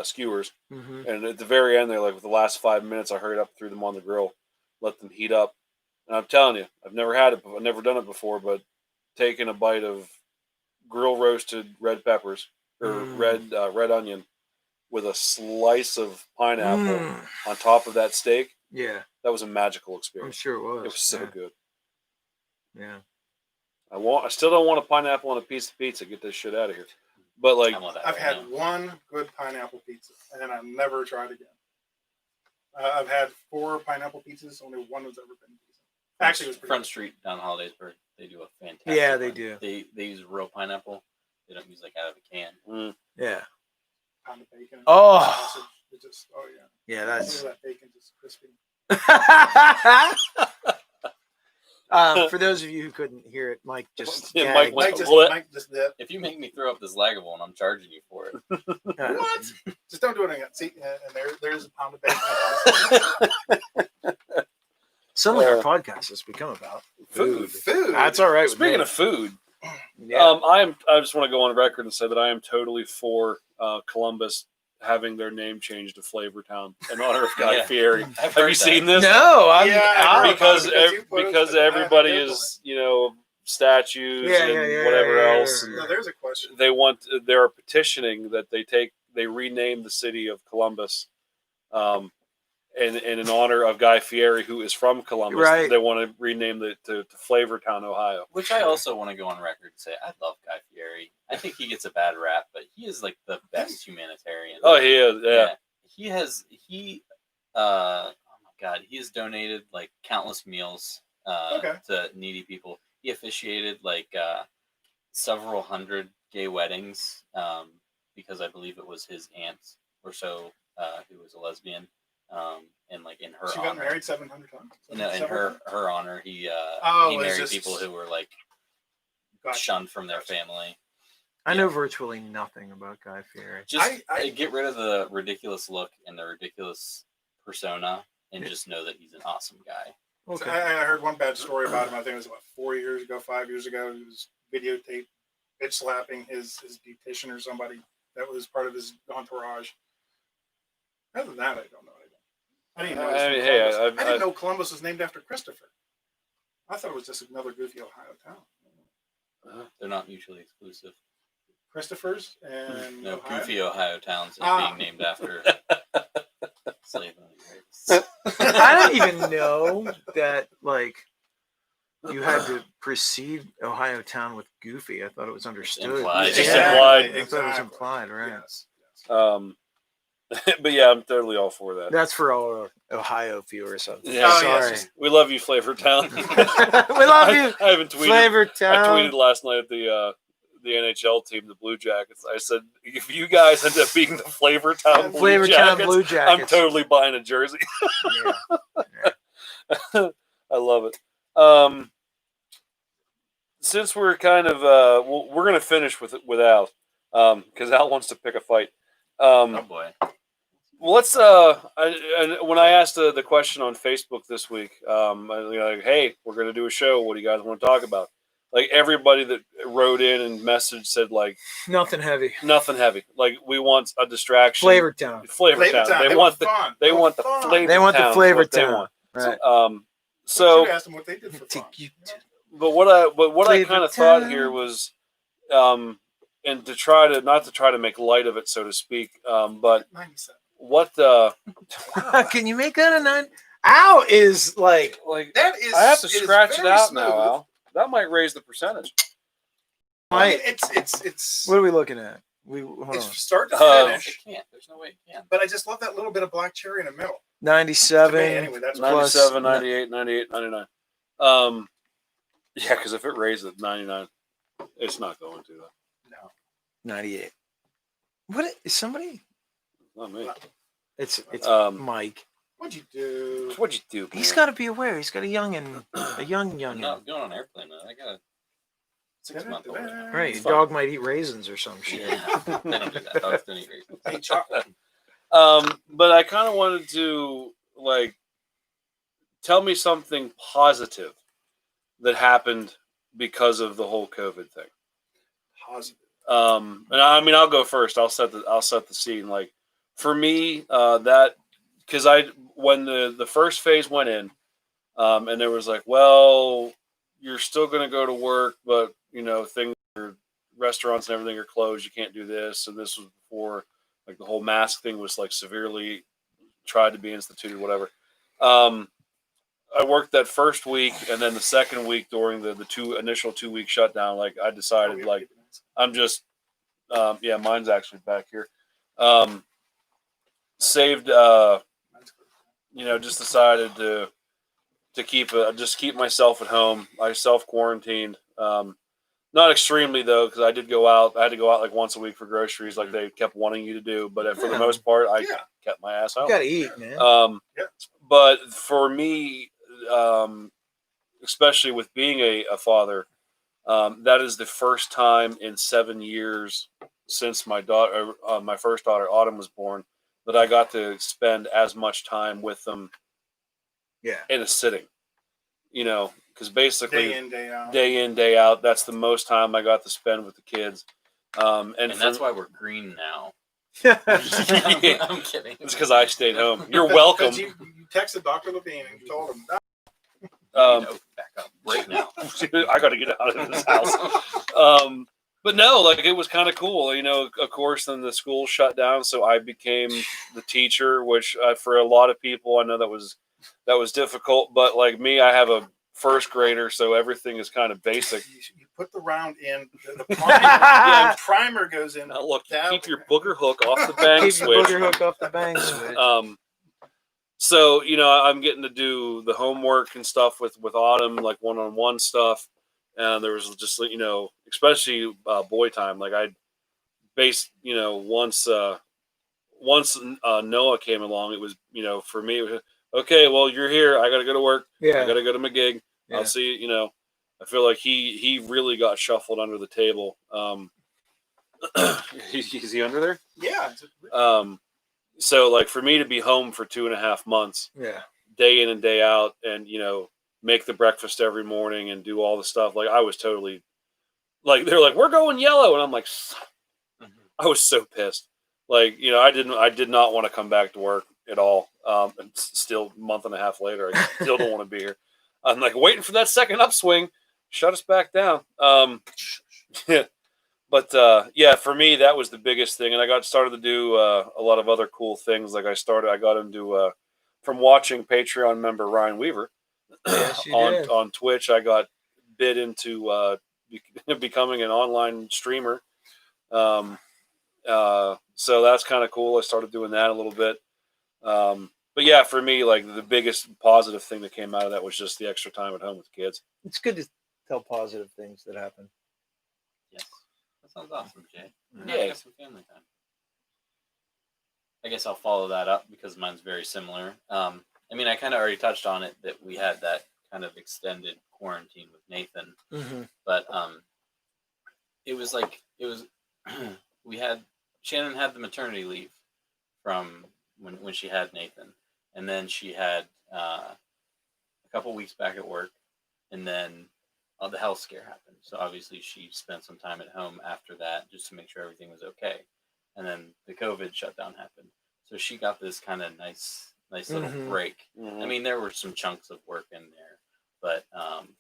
skewers, Mm-hmm. and at the very end, there, like with the last 5 minutes, I hurried up, threw them on the grill, let them heat up. And I'm telling you, I've never done it before, but taking a bite of grill roasted red peppers or red onion with a slice of pineapple on top of that steak, Yeah. that was a magical I'm experience. sure it was. It was so yeah. good. Yeah. I still don't want a pineapple on a piece of pizza. Get this shit out of here. But like, I want that I've right had now. one good pineapple pizza and I've never tried again. I've had 4 pineapple pizzas. Only one has ever been decent. Actually, it was pretty Front good. Street down Hollidaysburg. They do a fantastic. Yeah, they one. do. They use real pineapple. They don't use like out of a can. Yeah. Pound of bacon. and Oh. sausage. It just, oh yeah. Yeah. Look That's. at that bacon just crispy. For those of you who couldn't hear it, Mike just. Yeah, gagged. Mike Mike just did. If you make me throw up this Lagavulin, I'm charging you for it. What? Just don't do it again. See, and there's a pound of bacon. Suddenly, our podcast has become about food. Food. That's all right. speaking with of food, me. Yeah. I just want to go on record and say that I am totally for Columbus having their name changed to Flavortown in honor of Guy Yeah. Fieri. I've Have heard you that. seen this? No, I'm. Yeah, I heard because about it because you posted because it. I everybody Googled is statues Yeah, and yeah, yeah, whatever yeah, yeah, else. yeah, and Now, there's a question. they're petitioning that they rename the city of Columbus, in honor of Guy Fieri, who is from Columbus. Right. They want to rename it to Flavortown, Ohio. Which I also want to go on record and say I love Guy Fieri. I think he gets a bad rap, but he is like the best humanitarian. Oh, he is. Yeah. Oh my God, he has donated like countless meals Okay. to needy people. He officiated like several hundred gay weddings because I believe it was his aunt or so who was a lesbian. And like in her She honor, got married 700 times. no, in her honor, he Oh, it's married just- people who were like Gotcha. shunned from their Gotcha. family. I know virtually nothing about Guy Fieri. Just I- get rid of the ridiculous look and the ridiculous persona, and Yeah. just know that he's an awesome guy. So Okay. I heard one bad story about him. I think it was about 4 years ago, 5 years ago. He was videotaped bitch slapping his beautician or somebody that was part of his entourage. Other than that, I don't know anything. I didn't know. I mean, hey, Columbus. I've- I didn't know Columbus was named after Christopher. I thought it was just another goofy Ohio town. They're not mutually exclusive. Christopher's and No, Ohio? goofy Ohio towns and Ah. being named after slave owners. I didn't even know that, like, you had to precede Ohio Town with Goofy. I thought it was understood. implied. It's just Yeah, implied. I thought it was Exactly. implied, right? Yes. But yeah, I'm totally all for that. That's for all our Ohio viewers. I'm Yeah, Oh, sorry. yes. We love you, Flavor Town. We love you, I haven't tweeted. Flavor I Town. tweeted last night at the NHL team, the Blue Jackets. I said, if you guys end up being the Flavor Town Blue Flavor Town Jackets, Blue I'm Jackets. totally buying a jersey. Yeah. I love it. Since we're kind of we're gonna finish with Al, because Al wants to pick a fight. Oh boy. Well, let's. When I asked the question on Facebook this week, like, hey, we're gonna do a show. What do you guys want to talk about? Like everybody that wrote in and messaged said like Nothing heavy. nothing heavy. Like we want a distraction. Flavor Town. Flavor Town. They want the fun. they were want the fun. flavor. They want the Town is Flavor what they Town. want. Right. So, Should ask them what they did for fun. Take you to- but what I Flavor kind of thought Town. here was, and to try to not to try to make light of it, so to speak, but 97. what Can you make that a 9? Al is like, That is. I have to it is scratch it very out smooth. now, Al. That might raise the percentage. I mean, Mike, it's what are we looking at? Hold on. it's start to Uh, finish. It can't. There's no way it can. But I just love that little bit of black cherry in the middle. 97. To me, anyway, that's what- Plus- 97, 98, 98, 99. Yeah, because if it raises at 99, it's not going to. No. 98. What is somebody? Not me. It's Mike. What'd you do? What'd you do? He's man? got to be aware. He's got a youngin. I'm youngin. not going on an airplane, man. I got a 6-month-old. now. Right. It's Your dog might eat raisins or some shit. Yeah. They don't do that. Dogs don't eat raisins. Hey, chocolate. But I kind of wanted to like tell me something positive that happened because of the whole COVID thing. Positive. And I mean, I'll go first. I'll set the scene. Like for me, that because when the first phase went in, and there was like, well, you're still going to go to work, but you know, restaurants and everything are closed. You can't do this, and this was before like the whole mask thing was like severely tried to be instituted, whatever. I worked that first week, and then the second week during the initial 2 week shutdown, like I decided, like I'm just, yeah, mine's actually back here. Saved, you know, just decided to keep myself at home. I self-quarantined. Not extremely though, because I had to go out like once a week for groceries, like they kept wanting you to do. But for the most part, I kept my ass You home. gotta eat, man. But for me, especially with being a father, that is the first time in 7 years since my first daughter Autumn was born that I got to spend as much time with them in a sitting. You know, because basically Day in, day out. that's the most time I got to spend with the kids. And that's why we're green now. Yeah. I'm kidding. it's because I stayed home. You're welcome. Because you texted Dr. Levine and you told him that. Back up right now. I got to get out of this house. But no, like it was kind of cool, you know. Of course, then the school shut down, so I became the teacher, which for a lot of people, I know that was difficult. But like me, I have a first grader, so everything is kind of basic. You put the round in. The primer, primer goes in. Now, look, down. keep your booger hook off the bang Keep switch. your booger hook off the bang switch. So, I'm getting to do the homework and stuff with Autumn, like one-on-one stuff. And there was just, especially boy time. Like I based, once Noah came along, it was, for me, it was, okay, well, you're here. I got to go to work. Yeah. I got to go to my gig. Yeah. I'll see you. I feel like he really got shuffled under the table. Is he under there? Yeah. So like for me to be home for 2.5 months, Yeah. day in and day out, and make the breakfast every morning and do all the stuff, like I was totally like, they're like, we're going yellow, and I'm like, I was so pissed. Like, I did not want to come back to work at all. And still a month and a half later, I still don't want to be here. I'm like waiting for that second upswing, shut us back down. Yeah. But yeah, for me, that was the biggest thing. And I got started to do a lot of other cool things. Like I got into, from watching Patreon member Ryan Weaver Yes, you did. on Twitch, I got bid into becoming an online streamer. So that's kind of cool. I started doing that a little bit. But yeah, for me, like the biggest positive thing that came out of that was just the extra time at home with the kids. It's good to tell positive things that happen. Yes. That sounds awesome, Jay. Yeah. I got some family time. I guess I'll follow that up because mine's very similar. I mean, I kind of already touched on it that we had that kind of extended quarantine with Nathan, but it was Shannon had the maternity leave from when she had Nathan, and then she had a couple weeks back at work, and then the health scare happened. So obviously she spent some time at home after that just to make sure everything was okay. And then the COVID shutdown happened. So she got this kind of nice little break. I mean, there were some chunks of work in there, but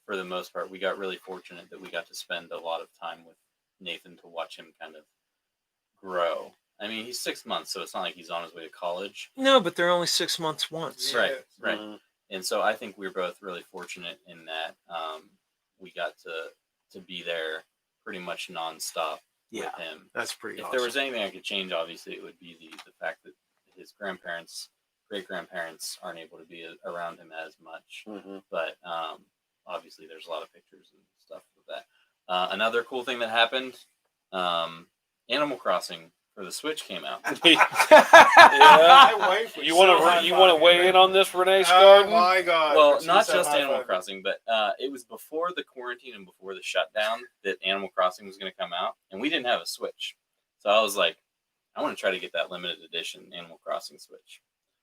for the most part, we got really fortunate that we got to spend a lot of time with Nathan to watch him kind of grow. I mean, he's 6 months, so it's not like he's on his way to college. No, but they're only 6 months once. Right. And so I think we were both really fortunate in that we got to be there pretty much nonstop with him. That's pretty If awesome. there was anything I could change, obviously, it would be the fact that his great-grandparents aren't able to be around him as much. But obviously, there's a lot of pictures and stuff with that. Another cool thing that happened, Animal Crossing for the Switch came out. My wife was You want to weigh in on this, Renee Scarden? Oh my God! Well, She not said just high Animal five. Crossing, but it was before the quarantine and before the shutdown that Animal Crossing was going to come out, and we didn't have a Switch. So I was like, I want to try to get that limited edition Animal Crossing Switch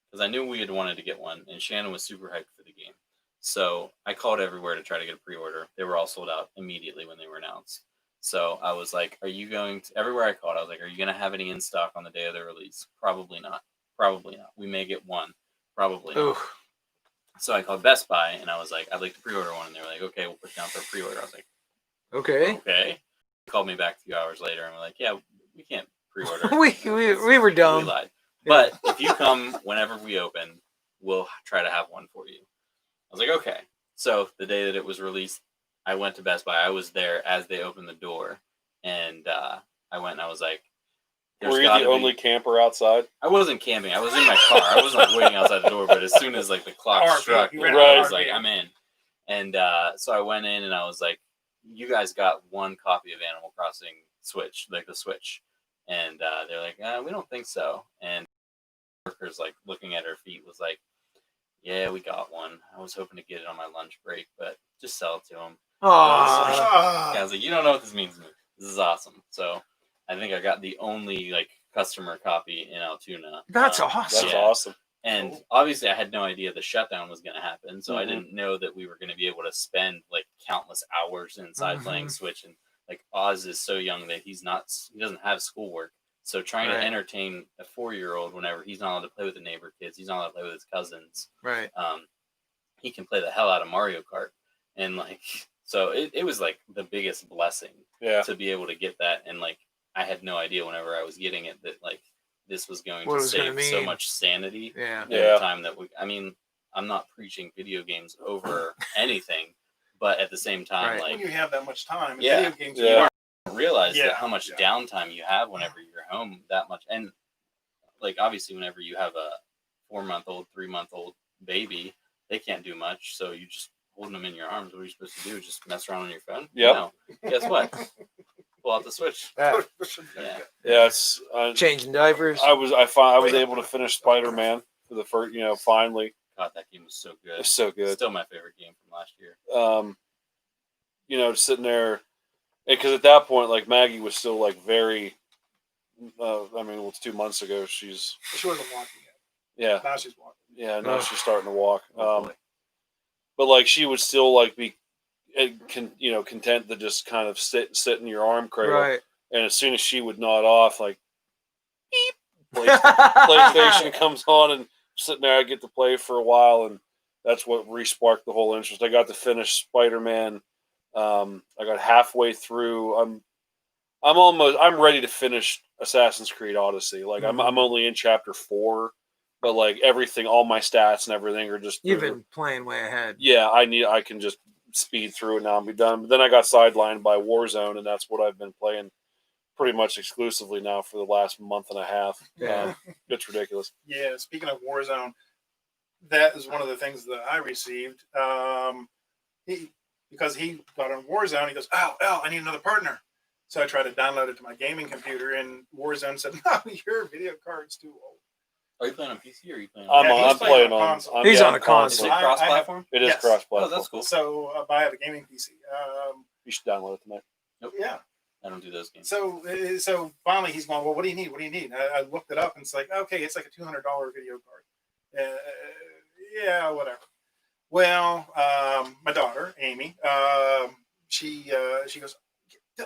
because I knew we had wanted to get one, and Shannon was super hyped for the game. So I called everywhere to try to get a pre-order. They were all sold out immediately when they were announced. So I was like, are you going to, everywhere I called, I was like, are you going to have any in stock on the day of the release? Probably not. Probably not. We may get one. Probably not. So I called Best Buy and I was like, I'd like to pre-order one. And they were like, okay, we'll put it down for a pre-order. I was like, Okay. They called me back a few hours later and we're like, yeah, we can't pre-order. we were dumb. We lied. But if you come whenever we open, we'll try to have one for you. I was like, okay. So the day that it was released, I went to Best Buy. I was there as they opened the door, and I went and I was like, "Were you the only camper outside?" I wasn't camping. I was in my car. I wasn't like waiting outside the door. But as soon as like the clock struck, I was like, I'm in. And so I went in and I was like, "You guys got one copy of Animal Crossing Switch, like the Switch?" And they're like, "We don't think so." And the workers like looking at her feet was like, "Yeah, we got one. I was hoping to get it on my lunch break, but just sell it to them." I was like, you don't know what this means to me. This is awesome. So I think I got the only like customer copy in Altoona. That's awesome. That's awesome. And obviously I had no idea the shutdown was going to happen. So I didn't know that we were going to be able to spend like countless hours inside playing Switch. And like Oz is so young that he doesn't have schoolwork. So trying to entertain a 4-year-old whenever he's not allowed to play with the neighbor kids, he's not allowed to play with his cousins. Right. He can play the hell out of Mario Kart. And like, so it was like the biggest blessing to be able to get that. And like, I had no idea whenever I was getting it that like this was going to save so much sanity. The time that I'm not preaching video games over anything, but at the same time, like when you have that much time, video games, you don't realize that how much downtime you have whenever you're home that much. And like, obviously whenever you have 4-month-old, 3-month-old baby. They can't do much, so you just holding them in your arms. What are you supposed to do? Just mess around on your phone? Yep. No. Guess what? Pull out the Switch. Yeah. Yeah. Yeah, it's Changing diapers. I was able to finish Spider-Man for the first, finally. God, that game was so good. It's so good. Still my favorite game from last year. Sitting there, because at that point, like Maggie was still like very. It's 2 months ago. She wasn't walking yet. Yeah, Now she's walking. yeah. Now she's starting to walk. Oh, boy. But like she would still like be, content to just kind of sit in your arm cradle. Right. And as soon as she would nod off, like, beep, PlayStation comes on, and sitting there, I get to play for a while, and that's what re-sparked the whole interest. I got to finish Spider-Man. I got halfway through. I'm ready to finish Assassin's Creed Odyssey. Like I'm only in chapter 4, but like everything, all my stats and everything are just. You've been playing way ahead. Yeah, I can just speed through it now and be done. But then I got sidelined by Warzone, and that's what I've been playing pretty much exclusively now for the last month and a half. Yeah. It's ridiculous. Yeah, speaking of Warzone, that is one of the things that I received. Because he got on Warzone, he goes, "Oh, I need another partner." So I tried to download it to my gaming computer, and Warzone said, "No, your video card's too old." Are you playing on PC or are you playing? I'm playing on console. He's on a Is it console. cross-platform? It is Yes. cross-platform. Oh, that's cool. So I have a gaming PC. You should download it tonight. Yeah. I don't do those games. So finally he's going, "Well, what do you need? What do you need?" I looked it up, and it's like, okay, it's like a $200 video card. Yeah, whatever. Well, my daughter Amy, she goes,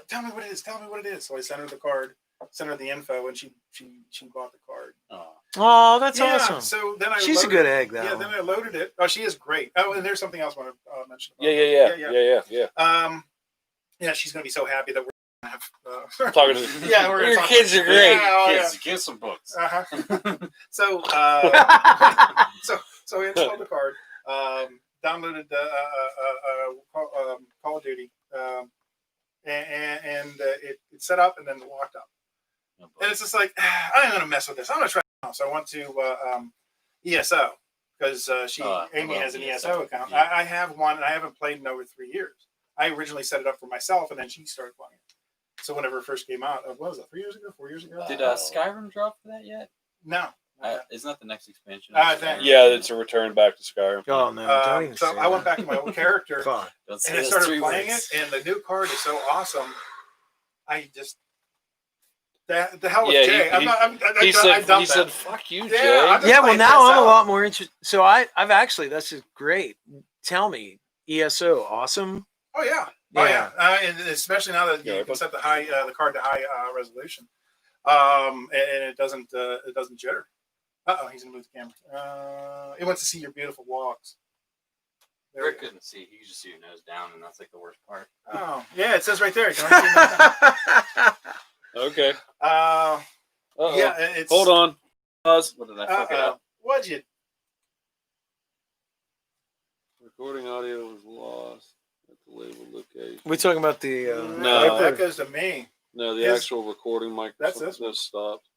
"Tell me what it is. Tell me what it is." So I sent her the card, sent her the info, and she bought the card. Oh, that's Yeah, awesome. So then She's a good egg, though. Yeah. Then I loaded it. Oh, she is great. Oh, and there's something else I want to mention. Yeah. Yeah, she's gonna be so happy that we're gonna have. Talking to Yeah, we're gonna your talk kids about- are great. Yeah, Kids, give some books. So, so I installed the card, downloaded Call of Duty, and it set up and then locked up. Oh, boy. And it's just like, I'm gonna mess with this. I'm gonna try it out. So I went to ESO because Amy has an ESO account. Yeah. I have one, and I haven't played in over 3 years. I originally set it up for myself, and then she started playing it. So whenever it first came out, what was that? 3 years ago? 4 years ago? Did Skyrim drop for that yet? No. Isn't that the next expansion? Yeah, it's a return back to Skyrim. Oh no! Don't even So say I went that. back to my old character, Fine. Don't say and I those started 3 playing words. it, and the new card is so awesome. I just the hell with Yeah, Jay. he dumped said, that. "Fuck you, Yeah, Jay." I'm just Yeah, well, playing now this I'm a out. lot more interested. So I've actually, this is great. Tell me, ESO, awesome. Oh yeah, Yeah. and especially now that Yeah, you can set the card to high resolution, and it doesn't jitter. He's gonna move the camera. It wants to see your beautiful walks. There Rick we go. couldn't see. He could just see your nose down, and that's like the worst part. Oh yeah, it says right there. Can I see Okay. that? Uh-oh. Yeah, it's. Hold on. Pause. What did I fuck it up? What'd you? Recording audio was lost at the label location. We're talking about the No. That goes to me. No, the Yes. actual recording mic That's this just stopped.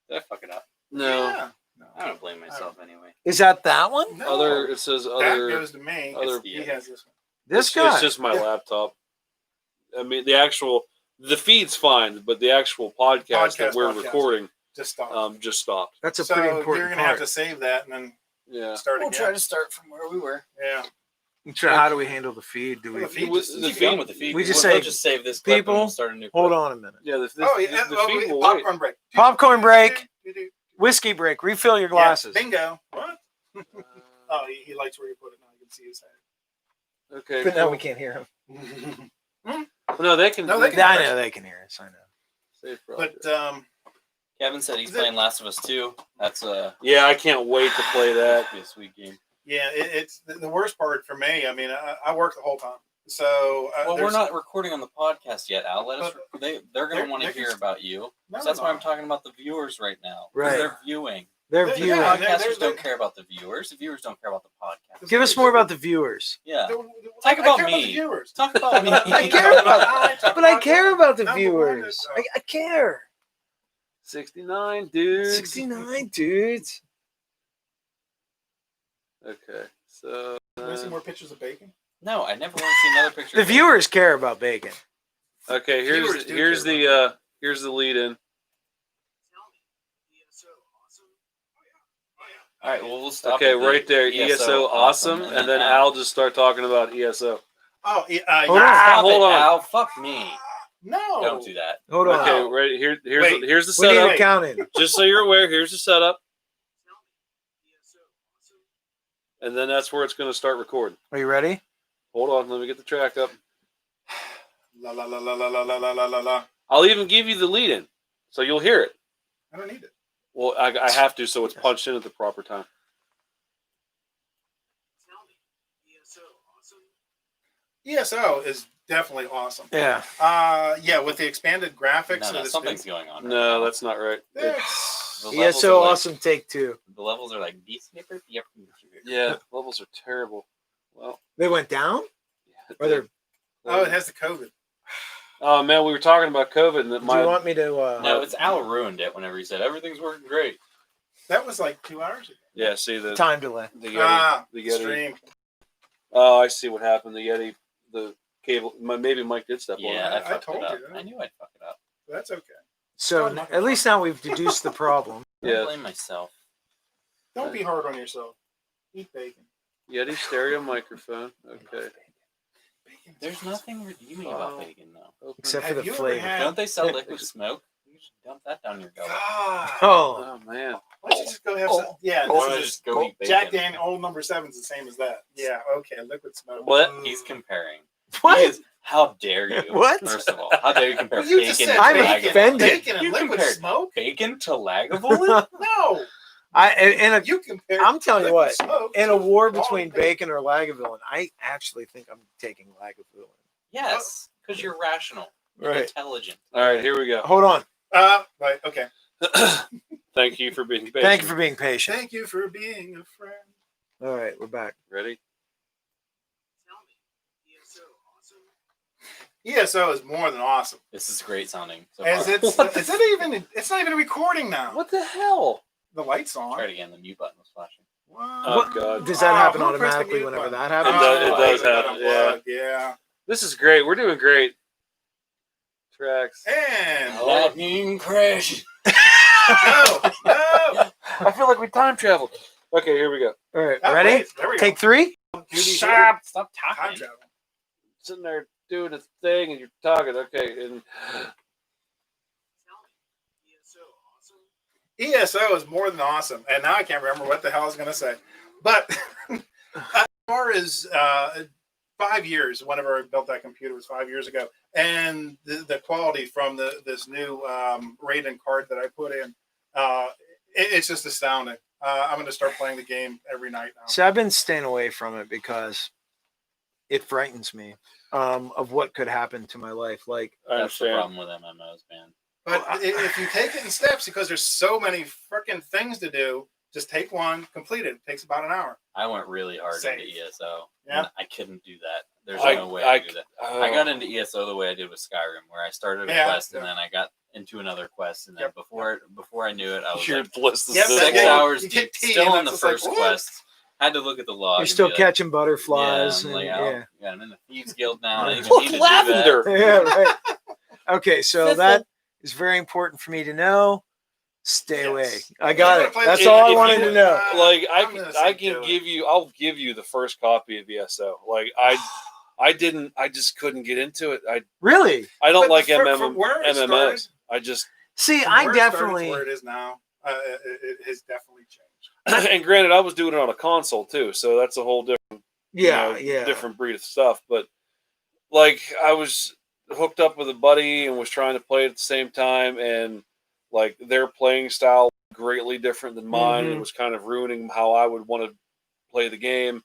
Did I fuck it up? No. Yeah. I don't blame myself anyway. Is that that one? No. Other. It says That other. goes to me. other- He has this one. This guy. It's just my Yeah. laptop. I mean, the feed's fine, but the actual podcast that we're Podcast. recording Just stop. just stopped. That's a So pretty you're important gonna have part. to save that and then Yeah. start We'll again. try to start from where we were. Yeah. So how do we handle the feed? Do we? The feed With- just- the Keep feed- going with the feed. we just We'll say, just save this clip and people, we'll start a new. Hold clip. on a minute. Yeah. The feed will wait. popcorn break. Popcorn break. Whiskey break. Refill your glasses. Yeah, bingo. What? Oh, he likes where you put it now. You can see his Okay. But now cool. we can't hear him. head. No, they can. No, they can- I know they can hear us. I know. Safe project. But Kevin said he's playing Last of Us 2. That's Yeah, I can't wait to play that. be a sweet game. yeah, it's the worst part for me. I mean, I work the whole time, so Well, we're there's- not recording on the podcast yet, Al. Let us. They're going they're- to want to they can- hear about you. No, So that's why no. I'm talking about the viewers right now. 'Cause Right. They're viewing. They're They're- viewing. yeah, Podcasters they're- don't care about the viewers. The viewers don't care about the podcast. Give us more about the viewers. Yeah. I Talk about care me. the viewers. Talk about me. I care but I care about the Number viewers. one is, I care. 69 dudes. 69 dudes. Okay, so You want to see more pictures of bacon? No, I never want to see another picture. The of bacon. viewers care about bacon. okay, Viewers do here's care the lead in. All right, well, we'll stop. Okay, at the right there, ESO awesome, and then Al just start talking about ESO. Oh, Hold Stop on. hold it, on. Al. Fuck me. no. Don't do that. Hold on. Okay, Wow. right here. Wait. Here's the We need setup. to count in. Just so you're aware, here's the setup, and then that's where it's going to start recording. Are you ready? Hold on, let me get the track up. La la la la la la la la la la. I'll even give you the lead in, so you'll hear it. I don't need it. Well, I have to, so it's punched in at the proper time. ESO is definitely awesome. Yeah. Yeah, with the expanded graphics. No, and the something's spin- going on. Right No, now. that's not right. It's- The levels ESO are like- awesome take 2. The levels are like these. Yeah, levels are terrible. Well, They went down? Or they're, Oh, it has the COVID. Oh man, we were talking about COVID, and that do you want me to No, it's Al ruined it whenever he said everything's working great. That was like 2 hours ago. yeah. See the time delay? the Yeti, the Yeti. Stream. Oh, I see what happened. The Yeti, the cable. Maybe Mike did step on Yeah, it. I fucked told it up. you. I knew I'd fuck it up. That's okay. So at least now we've deduced the problem. I Yeah. blame myself. Don't be hard on yourself. Eat bacon. Yeti stereo microphone. Okay. Bacon. There's nothing redeeming about bacon, though. Open. Except for Have the you ever flavor. had- Don't they sell liquid smoke? You just dump that down your gullet. God. Oh, Oh man. Why don't you just go have some? Yeah, Why don't I this just is go eat bacon? Jack Daniel Old Number 7's the same as that. Yeah, okay, liquid smoke. What? He's comparing. what? He is, how dare you? What? First of all, how dare you compare Well, you bacon just to said I'm bacon. offended. Bacon and You liquid compared smoke? bacon to Lagavulin? No. And You compare. I'm telling you what, smoke in a to war raw between bacon. bacon or Lagavulin, I actually think I'm taking Lagavulin. Yes, because you're rational, you're Right. intelligent. All right, here we go. Hold on. Right, okay. Thank you for being patient. Thank you for being patient. Thank you for being a friend. All right, we're back. Ready? ESO is more than awesome. This is great sounding. So As far. it's not even a recording now. What the hell? The light's on. Try it again. The mute button was flashing. What? Oh, What- God. Does that happen who pressed the automatically mute whenever button? that happens? It does I happen, unplugged, yeah. This is great. We're doing great. Tracks. And Lightning crash. no. I feel like we time traveled. Okay, here we go. All right, Oh, ready? wait, there we go. Take 3? Stop Time talking. travel. Sitting there doing a thing and you're talking. Okay, and ESO is more than awesome. And now I can't remember what the hell I was going to say. But as far as 5 years, whenever I built that computer was 5 years ago. And the quality from this new Raiden card that I put in, it's just astounding. I'm going to start playing the game every night now. So I've been staying away from it because it frightens me of what could happen to my life. Like, I That's the understand. problem with MMOs, man. But if you take it in steps, because there's so many freaking things to do, just take one, complete it. It takes about an hour. I went really hard Save. into ESO. Yeah. And I couldn't do that. There's I- no way I- I could do that. I got into ESO the way I did with Skyrim, where I started a Yeah, quest and yeah. then I got into another quest, and then Yep, before I knew it, I was Your like list is Yep, this that 6 game- long. hours you deep, get tea, still and on the it's just like, first what? quest. Had to look at the log. you're and still be like, catching butterflies. Yeah, I'm, like, and, oh, yeah. yeah, I'm in the Thieves Guild now. And I Look, need to do that. lavender. Yeah, right. Okay, so That's that is very important for me to know. Stay Yes. away. I got You it. wanna play That's this- all I if wanted you- to know. Like I'm gonna I say can do it. give you. I'll give you the first copy of ESO. Like I didn't. I just couldn't get into it. Really? I don't But like from where it MMOs. started- I just See, From I where it started to definitely. where it is now, it has definitely changed. and granted, I was doing it on a console too, so that's a whole different, Yeah, yeah. different breed of stuff. But like, I was hooked up with a buddy and was trying to play it at the same time, and like their playing style was greatly different than mine. And it Mhm. was kind of ruining how I would want to play the game.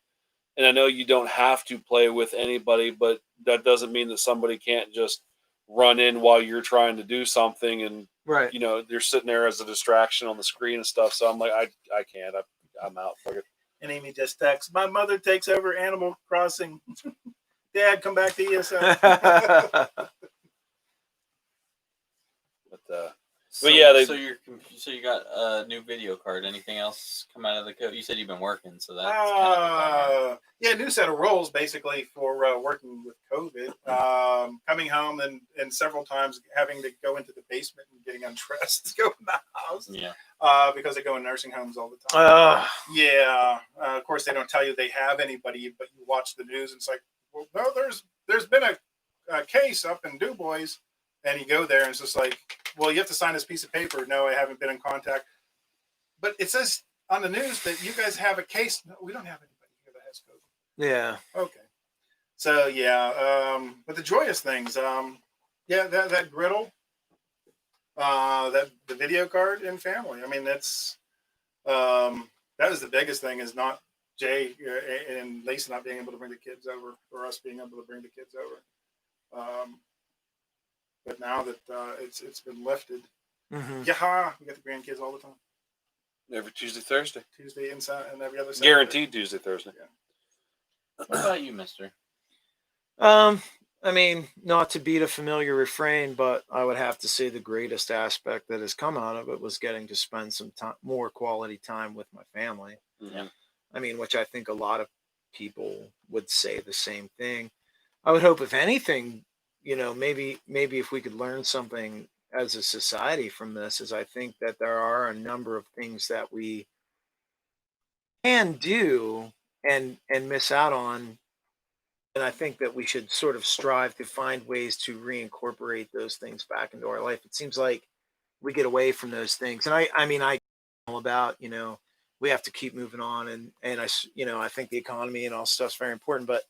And I know you don't have to play with anybody, but that doesn't mean that somebody can't just run in while you're trying to do something, and Right. you know they're sitting there as a distraction on the screen and stuff. So I'm like, I can't. I'm out. Fuck it. And Amy just texts, "My mother takes over Animal Crossing. Dad, come back to ESO." But So, yeah, they- so you got a new video card. Anything else come out of the code? You said you've been working, so that's kind of a bummer. Yeah, new set of rules basically for working with COVID. Coming home and several times having to go into the basement and getting undressed to go in the house. Yeah. Because they go in nursing homes all the time. Ugh. Yeah. Of course, they don't tell you they have anybody, but you watch the news and it's like, well, no, there's been a case up in Du Bois, and you go there and it's just like, well, you have to sign this piece of paper. No, I haven't been in contact. But it says on the news that you guys have a case. No, we don't have anybody here that has COVID. Yeah. Okay. So yeah, but the joyous things, yeah, that griddle, that the video card and family. I mean, that's that is the biggest thing. Is not Jay and Lisa not being able to bring the kids over, or us being able to bring the kids over. But now that it's been lifted, Mm-hmm. yeah, we got the grandkids all the time. Every Tuesday, Thursday. Tuesday and every other Saturday. Guaranteed Tuesday, Thursday. What about you, Mister? I mean, not to beat a familiar refrain, but I would have to say the greatest aspect that has come out of it was getting to spend some time, more quality time with my family. Mhm. I mean, which I think a lot of people would say the same thing. I would hope, if anything, maybe if we could learn something as a society from this, is I think that there are a number of things that we can do and miss out on. And I think that we should sort of strive to find ways to reincorporate those things back into our life. It seems like we get away from those things. And I mean, I all about, we have to keep moving on. And I think the economy and all stuff's very important, but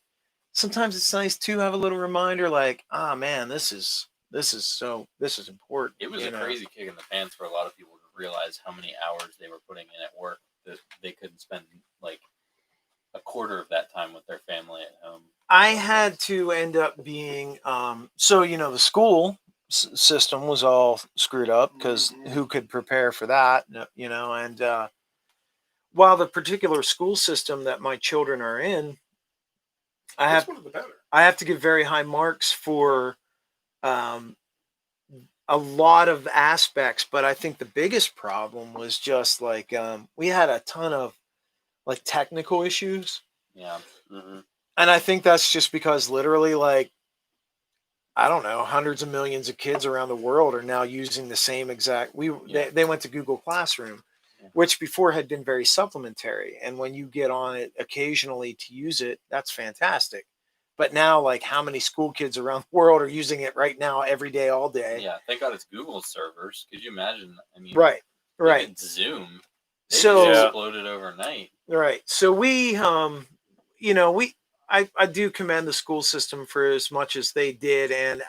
sometimes it's nice to have a little reminder like, man, this is important. It was a crazy kick in the pants for a lot of people to realize how many hours they were putting in at work that they couldn't spend like a quarter of that time with their family at home. I had to end up being, the school system was all screwed up because who could prepare for that, and while the particular school system that my children are in, That's one of the better. I have to give very high marks for a lot of aspects, but I think the biggest problem was just like we had a ton of like technical issues. Yeah. Mhm. And I think that's just because literally, like, I don't know, hundreds of millions of kids around the world are now using the same exact. They went to Google Classroom, which before had been very supplementary. And when you get on it occasionally to use it, that's fantastic. But now, like, how many school kids around the world are using it right now, every day, all day? Yeah. Thank God it's Google servers. Could you imagine? I mean, Right. look at Zoom. They So just exploded overnight. Right. So we, I do commend the school system for as much as they did. And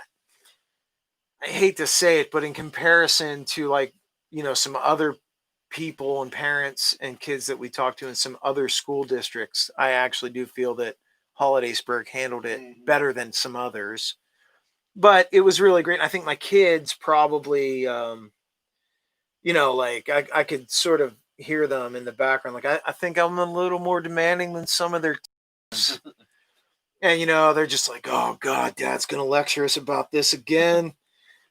I hate to say it, but in comparison to like, some other people and parents and kids that we talk to in some other school districts, I actually do feel that Hollidaysburg handled it better than some others. But it was really great. I think my kids probably, like I could sort of hear them in the background. Like, I think I'm a little more demanding than some of their and they're just like, oh God, Dad's gonna lecture us about this again.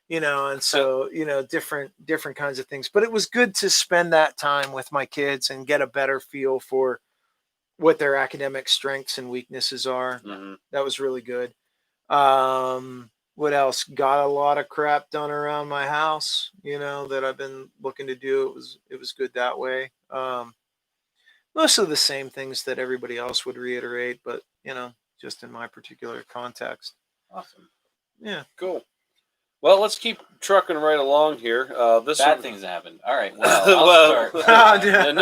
And so different kinds of things. But it was good to spend that time with my kids and get a better feel for what their academic strengths and weaknesses are. Mhm. That was really good. What else? Got a lot of crap done around my house, that I've been looking to do. It was good that way. Most of the same things that everybody else would reiterate, but just in my particular context. Awesome. Yeah. Cool. Well, let's keep trucking right along here. This Bad one- things happened. All right. Well, I'll Well, start. Yeah.